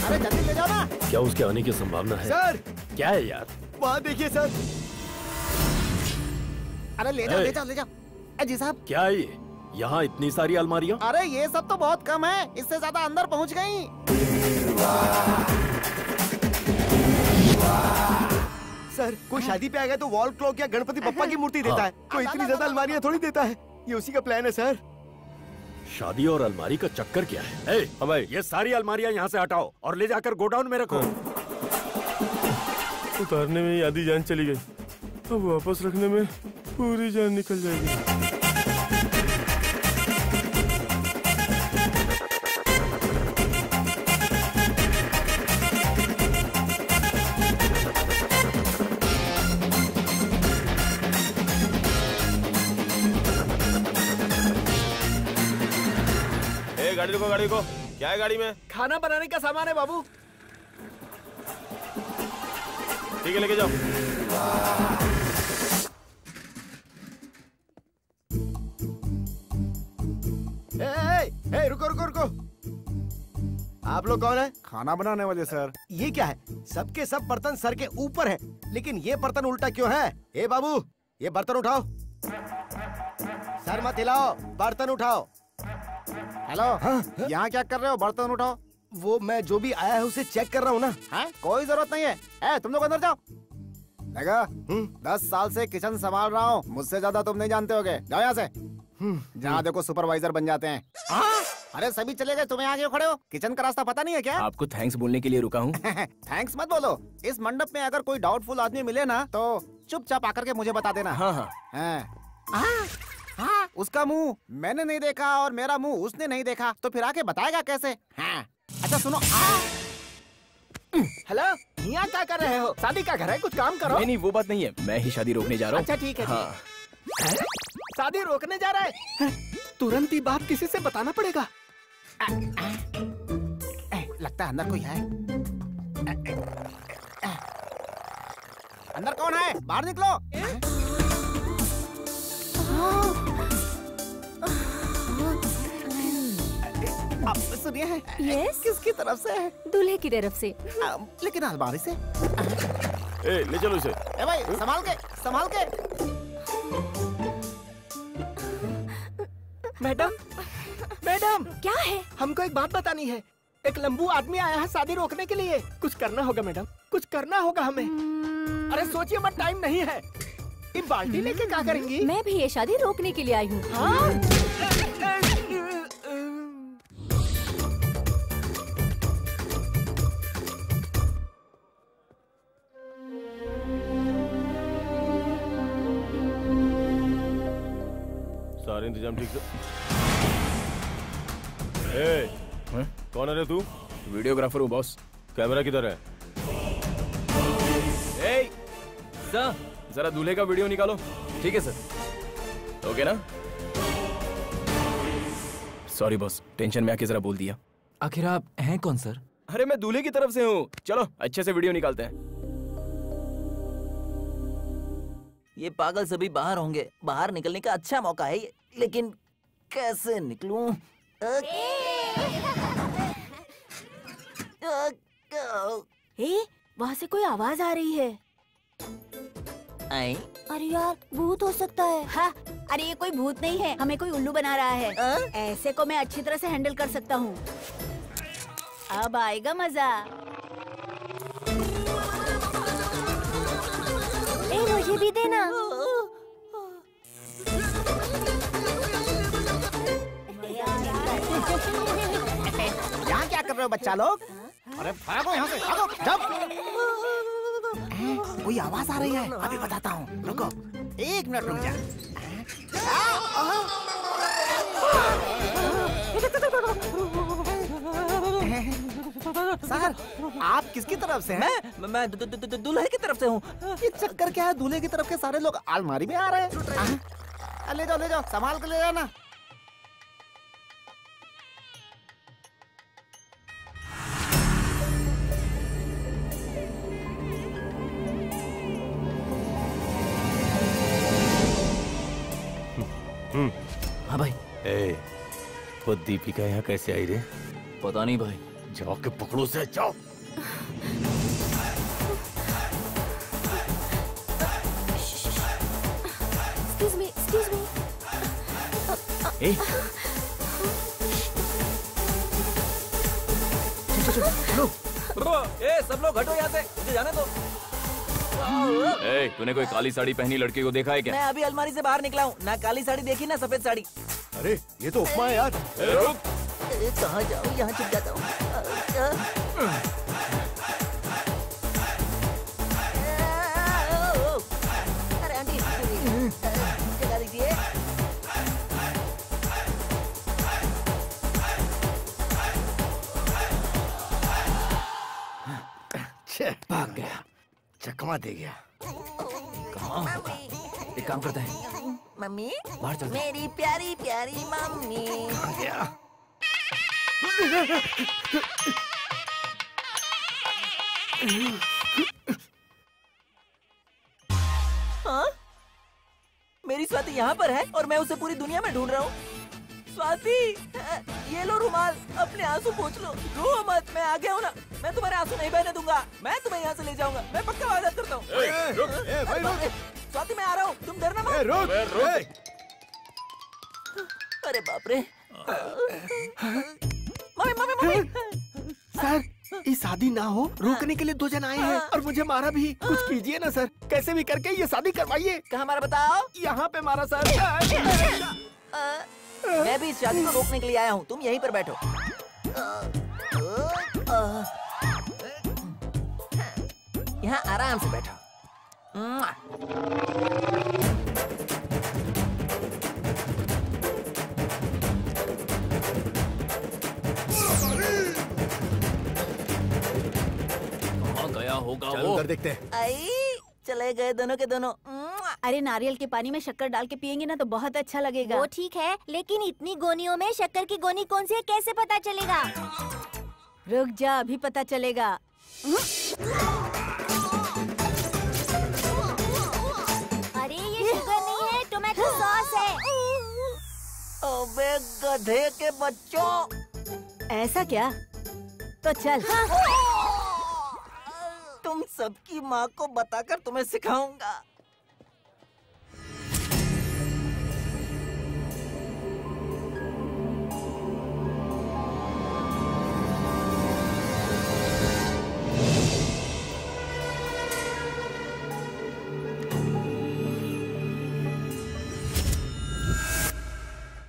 अरे जल्दी ले जाओ ना। क्या उसके आने की संभावना है? सर क्या है यार? वहाँ देखिए सर। अरे ले जाओ ले जाओ। जी साहब क्या है ये? यहाँ इतनी सारी अलमारियाँ? अरे ये सब तो बहुत कम है, इससे ज्यादा अंदर पहुँच गई। सर कोई शादी पे आ गया तो वॉल क्लॉक या गणपति बप्पा की मूर्ति देता है, कोई इतनी ज्यादा अलमारियाँ थोड़ी देता है। ये उसी का प्लान है सर। शादी और अलमारी का चक्कर क्या है? भाई ये सारी अलमारियां यहाँ से हटाओ और ले जाकर गोडाउन में रखो। उतारने में ही आधी जान चली गई, अब वापस रखने में पूरी जान निकल जाएगी। गाड़ी को क्या है? गाड़ी में खाना बनाने का सामान है बाबू। ठीक है, लेके जाओ। रुको। आप लोग कौन है? खाना बनाने वाले सर। ये क्या है? सबके सब बर्तन सर के ऊपर है, लेकिन ये बर्तन उल्टा क्यों है? ए बाबू ये बर्तन उठाओ। सर मत हिलाओ, बर्तन उठाओ। हेलो यहाँ क्या कर रहे हो? बर्तन उठाओ। वो मैं जो भी आया है उसे चेक कर रहा हूँ ना। है? कोई जरूरत नहीं है। तुम लोग अंदर जाओ। लगा 10 साल से किचन संभाल रहा हूँ, मुझसे ज्यादा तुम नहीं जानते होगे। जाओ यहाँ से। जहाँ देखो सुपरवाइजर बन जाते हैं। अरे सभी चले गए, तुम्हें आगे खड़े हो। किचन का रास्ता पता नहीं है क्या? आपको थैंक्स बोलने के लिए रुका हूँ। थैंक्स मत बोलो। इस मंडप में अगर कोई डाउटफुल आदमी मिले ना तो चुपचाप आकर के मुझे बता देना। हाँ, उसका मुंह मैंने नहीं देखा और मेरा मुंह उसने नहीं देखा, तो फिर आके बताएगा कैसे? हाँ। अच्छा सुनो। हेलो, यहाँ क्या कर रहे हो? शादी का घर है, कुछ काम करो। नहीं वो बात नहीं है, मैं ही शादी रोकने जा रहा हूँ। अच्छा ठीक है। हाँ। शादी रोकने जा रहा है? तुरंत ही बात किसी से बताना पड़ेगा। लगता है अंदर कोई है। अंदर कौन है? बाहर निकलो। आप सुनिए। यस? किसकी तरफ से है? दूल्हे की तरफ से। लेकिन अलमारी से। ले चलो इसे। भाई संभाल के। मैडम क्या है? हमको एक बात बतानी है। एक लंबू आदमी आया है शादी रोकने के लिए। कुछ करना होगा मैडम, कुछ करना होगा हमें। अरे सोचिए मत, टाइम नहीं है। ये बाल्टी लेके क्या करेंगी? मैं भी ये शादी रोकने के लिए आई हूँ। सारे इंतजाम ठीक से। ए, कौन है रे तू? वीडियोग्राफर हूँ बॉस। कैमरा किधर है? ए, सर जरा दूल्हे का वीडियो निकालो। ठीक है सर। ओके ना? सॉरी बॉस, टेंशन में आके जरा बोल दिया। आखिर आप हैं कौन सर? अरे मैं दूल्हे की तरफ से हूँ। चलो अच्छे से वीडियो निकालते हैं। ये पागल सभी बाहर होंगे। बाहर निकलने का अच्छा मौका है ये, लेकिन कैसे निकलूं? वहाँ से कोई आवाज आ रही है। अरे यार, भूत हो सकता है। हाँ, अरे ये कोई भूत नहीं है, हमें कोई उल्लू बना रहा है। ऐसे को मैं अच्छी तरह से हैंडल कर सकता हूँ। अब आएगा मजा। मुझे भी देना। यहाँ क्या कर रहे हो बच्चा लोग? अरे भागो यहाँ से, भागो। जब कोई आवाज आ रही है, अभी बताता हूँ। रुको, 1 मिनट रुक जा। सर, आप किसकी तरफ से हैं? मैं दूल्हे की तरफ से हूँ। ये चक्कर क्या है? दूल्हे की तरफ के सारे लोग अलमारी में आ रहे हैं। ले जाओ, संभाल कर ले जाना। हाँ भाई। ए, वो दीपिका यहाँ कैसे आई रे? पता नहीं भाई। जाओ के पकड़ो से, जाओ। Excuse me. ए, सब लोग हटो यहाँ से, मुझे जाने दो। ए, तूने कोई काली साड़ी पहनी लड़की को देखा है क्या? मैं अभी अलमारी से बाहर निकला हूँ। ना काली साड़ी देखी ना सफेद साड़ी। अरे ये तो उपमा है यार। रुक। कहाँ जाऊँ? यहाँ छिप जाता हूँ। अरे आंटी, जगा दीजिए। भाग गया, चकमा दे गया। कहाँ होगा? एक काम करते हैं। मम्मी, बाहर चलते हैं। मेरी प्यारी प्यारी मम्मी। गया। हाँ? मेरी स्वाति यहाँ पर है और मैं उसे पूरी दुनिया में ढूंढ रहा हूँ। स्वाति, ये लो रुमाल, अपने आंसू पोंछ लो। रो मत, मैं आ गया हूँ ना। मैं तुम्हारे आंसू नहीं बहने दूंगा। मैं तुम्हें यहाँ से ले जाऊंगा। मैं पक्का वादा करता हूँ। स्वाति, मैं आ रहा हूँ, तुम डरना मत। अरे बाप रे। मम्मी। सर, ये शादी ना हो, रोकने के लिए 2 जन आए हैं और मुझे मारा भी। कुछ कीजिए ना सर, कैसे भी करके ये शादी करवाइए। कहाँ मारा बताओ? यहाँ पे मारा सर। मैं भी इस शादी को रोकने के लिए आया हूँ। तुम यहीं पर बैठो। यहाँ आराम से बैठो। कहाँ गया होगा चलो वो? उधर देखते हैं। आई, चले गए दोनों के दोनों। अरे नारियल के पानी में शक्कर डाल के पियेंगे ना तो बहुत अच्छा लगेगा। वो ठीक है, लेकिन इतनी गोनियों में शक्कर की गोनी कौन सी है कैसे पता चलेगा? रुक जा, अभी पता चलेगा। अरे ये शुगर नहीं है, टोमेटो सॉस है। अबे गधे के बच्चों। ऐसा क्या? तो चल। तुम सबकी माँ को बताकर तुम्हें सिखाऊंगा।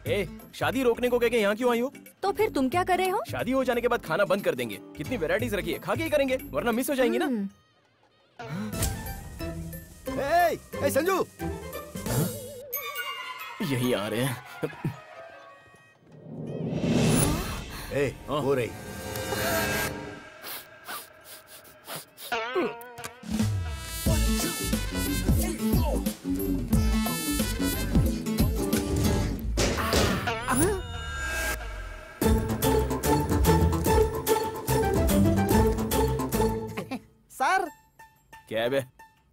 ए, शादी रोकने को कह के यहाँ क्यों आई हो? तो फिर तुम क्या कर रहे हो? शादी हो जाने के बाद खाना बंद कर देंगे। कितनी वैरायटीज रखी है, खा के ही करेंगे, वरना मिस हो जाएंगी ना। ए संजू, यही आ रहे हैं। हो रही। सर क्या है बे?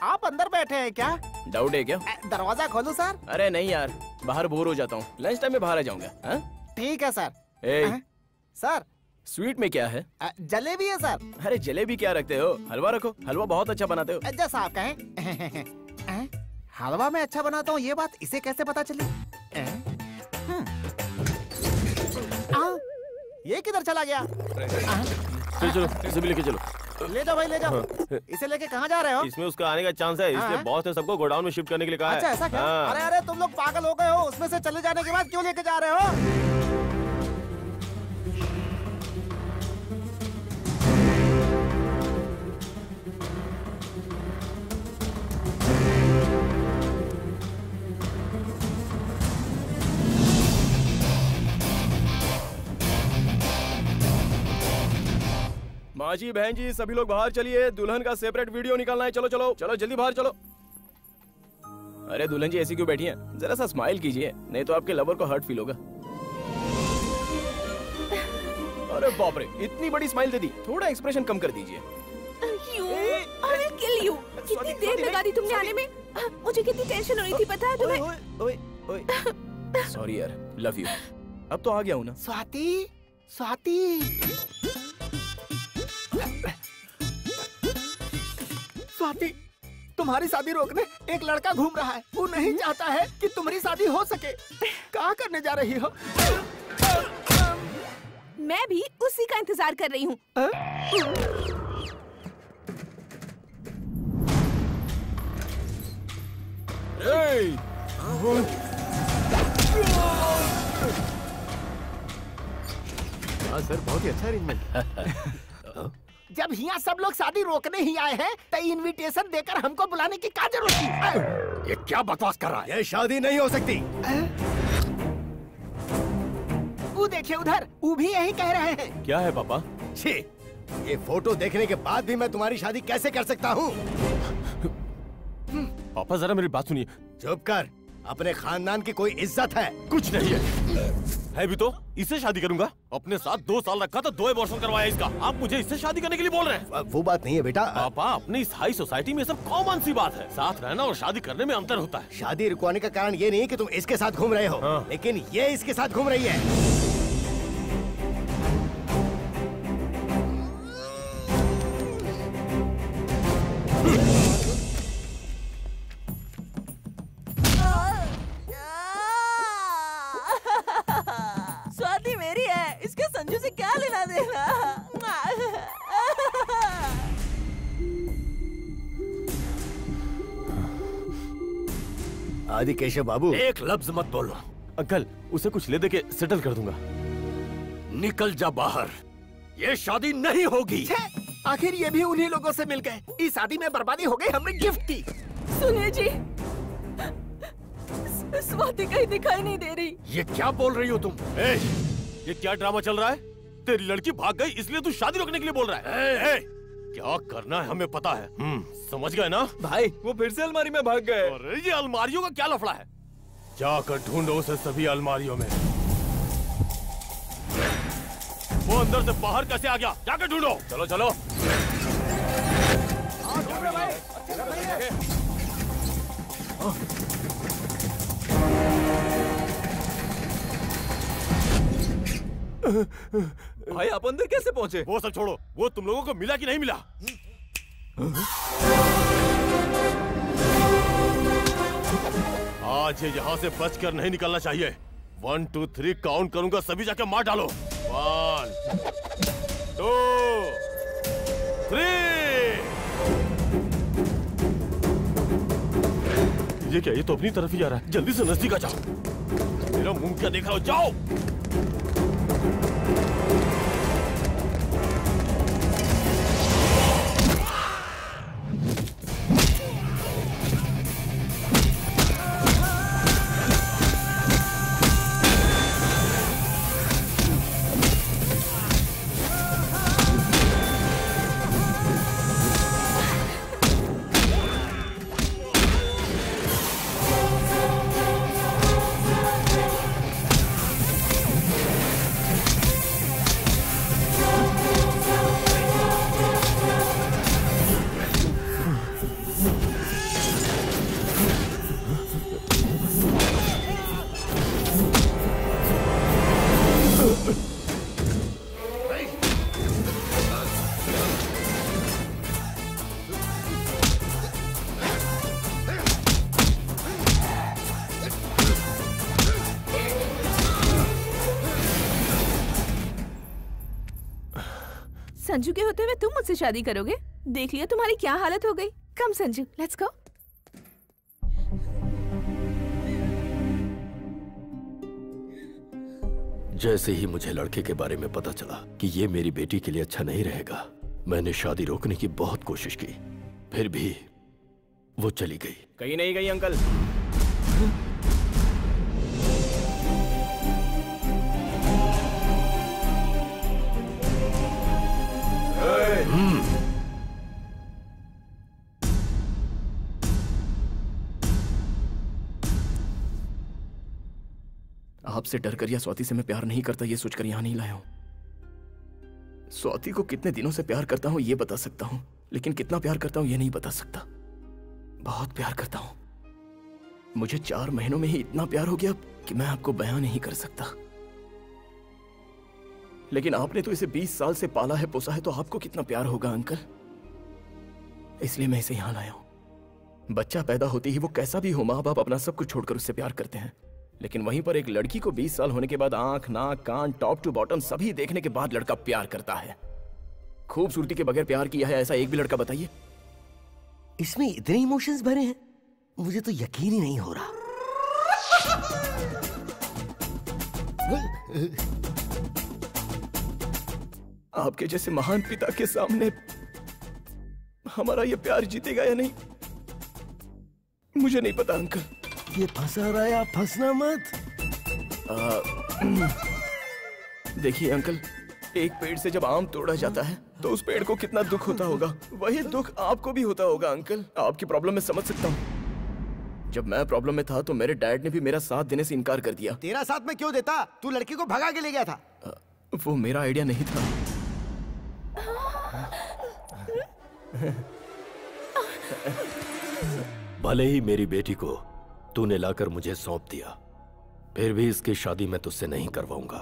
आप अंदर बैठे हैं क्या? डाउट है क्या? दरवाजा खोलूं सर? अरे नहीं यार, बाहर बोर हो जाता हूँ। लंच टाइम में बाहर आ जाऊंगा। हाँ? ठीक है सर। सर स्वीट में क्या है? जलेबी है सर। अरे जलेबी क्या रखते हो? हलवा रखो, हलवा बहुत अच्छा बनाते हो। जैसा आप कहें। हलवा में अच्छा बनाता हूँ, ये बात इसे कैसे पता चली? ये किधर चला गया? चलो इसे भी लेके चलो। ले जाओ भाई, ले जाओ। इसे लेके कहाँ जा रहे हो? इसमें उसका आने का चांस है, इसलिए बॉस ने सबको गोडाउन में शिफ्ट करने के लिए कहा है। अच्छा ऐसा क्या? अरे अरे तुम लोग पागल हो गए हो, उसमें से चले जाने के बाद क्यों लेके जा रहे हो? माँ जी, बहन जी, सभी लोग बाहर चलिए, दुल्हन का सेपरेट वीडियो निकालना है। चलो चलो चलो जल्दी बाहर चलो। अरे दुल्हन जी ऐसी क्यों बैठी हैं? जरा सा स्माइल कीजिए, नहीं तो आपके लवर को हर्ट फील होगा। अरे बाप रे, इतनी बड़ी स्माइल दे दी, थोड़ा एक्सप्रेशन कम कर दीजिए। कितनी देर लगा दी तुमने आने में? मुझे कितनी टेंशन हो रही थी पता है तुम्हें? सॉरी यार, लव यू। अब तो आ गया हूँ ना। स्वाति, स्वाति, स्वाति, तुम्हारी शादी रोकने एक लड़का घूम रहा है। वो नहीं चाहता है कि तुम्हारी शादी हो सके। क्या करने जा रही हो? मैं भी उसी का इंतजार कर रही हूँ। सर बहुत ही अच्छा अरेंजमेंट। जब यहाँ सब लोग शादी रोकने ही आए हैं, तो इनविटेशन देकर हमको बुलाने की क्या जरूरत थी? ये क्या बकवास कर रहा है? ये शादी नहीं हो सकती। वो देखिए उधर, वो भी यही कह रहे हैं। क्या है पापा? छी, ये फोटो देखने के बाद भी मैं तुम्हारी शादी कैसे कर सकता हूँ? पापा जरा मेरी बात सुनिए। चुप कर, अपने खानदान की कोई इज्जत है? कुछ नहीं है भी तो इससे शादी करूंगा। अपने साथ 2 साल रखा तो 2 अबॉर्शन करवाया इसका। आप मुझे इससे शादी करने के लिए बोल रहे हैं? वो बात नहीं है बेटा। पापा, अपनी इस हाई सोसाइटी में सब कॉमन सी बात है। साथ रहना और शादी करने में अंतर होता है। शादी रुकवाने का कारण ये नहीं कि तुम इसके साथ घूम रहे हो, लेकिन ये इसके साथ घूम रही है। स्वाति मेरी है, इसके संजू से क्या लेना देना? आदि केशव बाबू, एक लफ्ज मत बोलो। अंकल, उसे कुछ ले दे के सेटल कर दूंगा। निकल जा बाहर, ये शादी नहीं होगी। आखिर ये भी उन्हीं लोगों से मिल गए। इस शादी में बर्बादी हो गई, हमने गिफ्ट की। सुनिए जी, स्वाति कहीं दिखाई नहीं दे रही। ये क्या बोल रही हो तुम? ये क्या ड्रामा चल रहा है? तेरी लड़की भाग गई इसलिए तू शादी रोकने के लिए बोल रहा है? क्या करना है हमें पता है। समझ गए ना? भाई वो फिर से अलमारी में भाग गए। अरे ये अलमारियों का क्या लफड़ा है? जाकर ढूंढो उसे सभी अलमारियों में। वो अंदर से बाहर कैसे आ गया? जाकर ढूंढो। चलो चलो। भाई आप अंदर कैसे पहुंचे? वो सब छोड़ो, वो तुम लोगों को मिला कि नहीं मिला? आज ये यहाँ से बचकर नहीं निकलना चाहिए। 1 2 3 काउंट करूंगा, सभी जाकर मार डालो। 1 2 3। ये क्या? ये तो अपनी तरफ ही जा रहा है। जल्दी से नजदीक आ जाओ। मेरा मुंह क्या देख रहा हो? जाओ। संजू के होते हुए तुम मुझसे शादी करोगे? देख लिया तुम्हारी क्या हालत हो गई। कम संजू, लेट्स गो। जैसे ही मुझे लड़के के बारे में पता चला कि ये मेरी बेटी के लिए अच्छा नहीं रहेगा, मैंने शादी रोकने की बहुत कोशिश की, फिर भी वो चली गई। कहीं नहीं गई अंकल। आपसे डर कर या स्वाति से मैं प्यार नहीं करता ये सोचकर यहां नहीं लाया हूं। स्वाति को कितने दिनों से प्यार करता हूं ये बता सकता हूं, लेकिन कितना प्यार करता हूं ये नहीं बता सकता। बहुत प्यार करता हूं। मुझे 4 महीनों में ही इतना प्यार हो गया कि मैं आपको बयां नहीं कर सकता। लेकिन आपने तो इसे 20 साल से पाला है, पोसा है, तो आपको कितना प्यार होगा अंकल। इसलिए मैं इसे यहां लाया हूं। बच्चा पैदा होते ही वो कैसा भी हो, माँ बाप अपना सब कुछ छोड़कर उससे प्यार करते हैं। लेकिन वहीं पर एक लड़की को 20 साल होने के बाद आंख, नाक, कान, टॉप टू बॉटम सभी देखने के बाद लड़का प्यार करता है। खूबसूरती के बगैर प्यार किया है ऐसा एक भी लड़का बताइए। इसमें इतने इमोशंस भरे हैं, मुझे तो यकीन ही नहीं हो रहा। आपके जैसे महान पिता के सामने हमारा ये प्यार जीतेगा या नहीं मुझे नहीं पता अंकल। ये फंसा रहा है, आप फंसना मत। देखिए अंकल, एक पेड़ से जब आम तोड़ा जाता है तो उस पेड़ को कितना दुख होता होगा, वही दुख आपको भी होता होगा अंकल। आपकी प्रॉब्लम मैं समझ सकता हूँ। जब मैं प्रॉब्लम में था तो मेरे डैड ने भी मेरा साथ देने से इनकार कर दिया। तेरा साथ मैं क्यों देता? तू लड़की को भगा के ले गया था। वो मेरा आइडिया नहीं था। भले ही मेरी बेटी को तूने लाकर मुझे सौंप दिया, फिर भी इसकी शादी मैं तुझसे नहीं करवाऊंगा।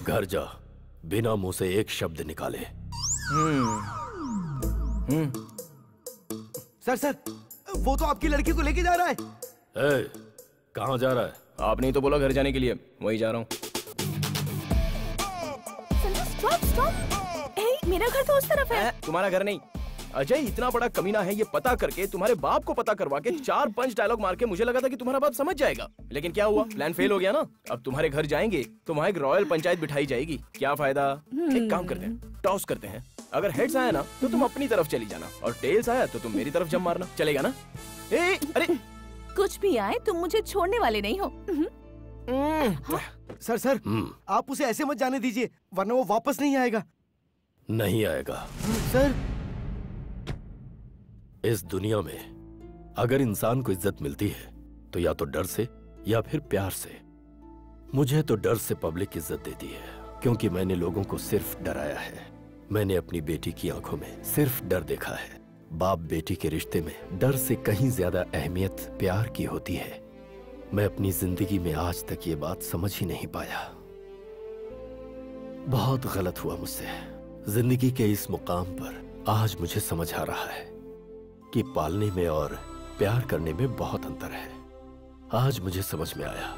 घर जा, बिना मुंह से एक शब्द निकाले। सर, वो तो आपकी लड़की को लेके जा रहा है। कहाँ जा रहा है? आपने तो बोला घर जाने के लिए, वही जा रहा हूँ। मेरा घर तो उस तरफ है। तुम्हारा घर नहीं। अजय इतना बड़ा कमीना है, ये पता करके तुम्हारे बाप को पता करवा के 4-5 डायलॉग मार के मुझे लगा था कि तुम्हारा बाप समझ जाएगा, लेकिन क्या हुआ, प्लान फेल हो गया ना। अब तुम्हारे घर जाएंगे तो वहाँ एक रॉयल पंचायत बिठाई जाएगी। क्या फायदा? एक काम करते हैं, टॉस करते हैं। अगर हेड्स आया ना तो तुम अपनी तरफ चली जाना, और टेल्स आया तो तुम मेरी तरफ जम मारना। चलेगा ना? अरे कुछ भी आए तुम मुझे छोड़ने वाले नहीं हो। सर, आप उसे ऐसे मत जाने दीजिए, वरना वो वापस नहीं आएगा। नहीं आएगा सर। इस दुनिया में अगर इंसान को इज्जत मिलती है तो या तो डर से या फिर प्यार से। मुझे तो डर से पब्लिक इज्जत देती है, क्योंकि मैंने लोगों को सिर्फ डराया है। मैंने अपनी बेटी की आंखों में सिर्फ डर देखा है। बाप बेटी के रिश्ते में डर से कहीं ज्यादा अहमियत प्यार की होती है। मैं अपनी जिंदगी में आज तक ये बात समझ ही नहीं पाया। बहुत गलत हुआ मुझसे। जिंदगी के इस मुकाम पर आज मुझे समझ आ रहा है कि पालने में और प्यार करने में बहुत अंतर है। आज मुझे समझ में आया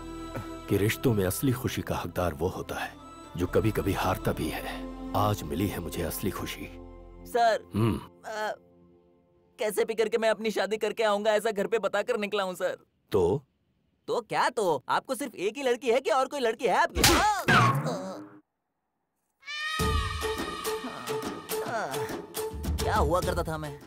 कि रिश्तों में असली खुशी का हकदार वो होता है जो कभी कभी हारता भी है। आज मिली है मुझे असली खुशी। सर, कैसे भी करके मैं अपनी शादी करके आऊंगा ऐसा घर पे बताकर निकला हूँ सर। तो क्या तो? आपको सिर्फ एक ही लड़की है कि और कोई लड़की है आपकी? क्या हुआ करता था मैं?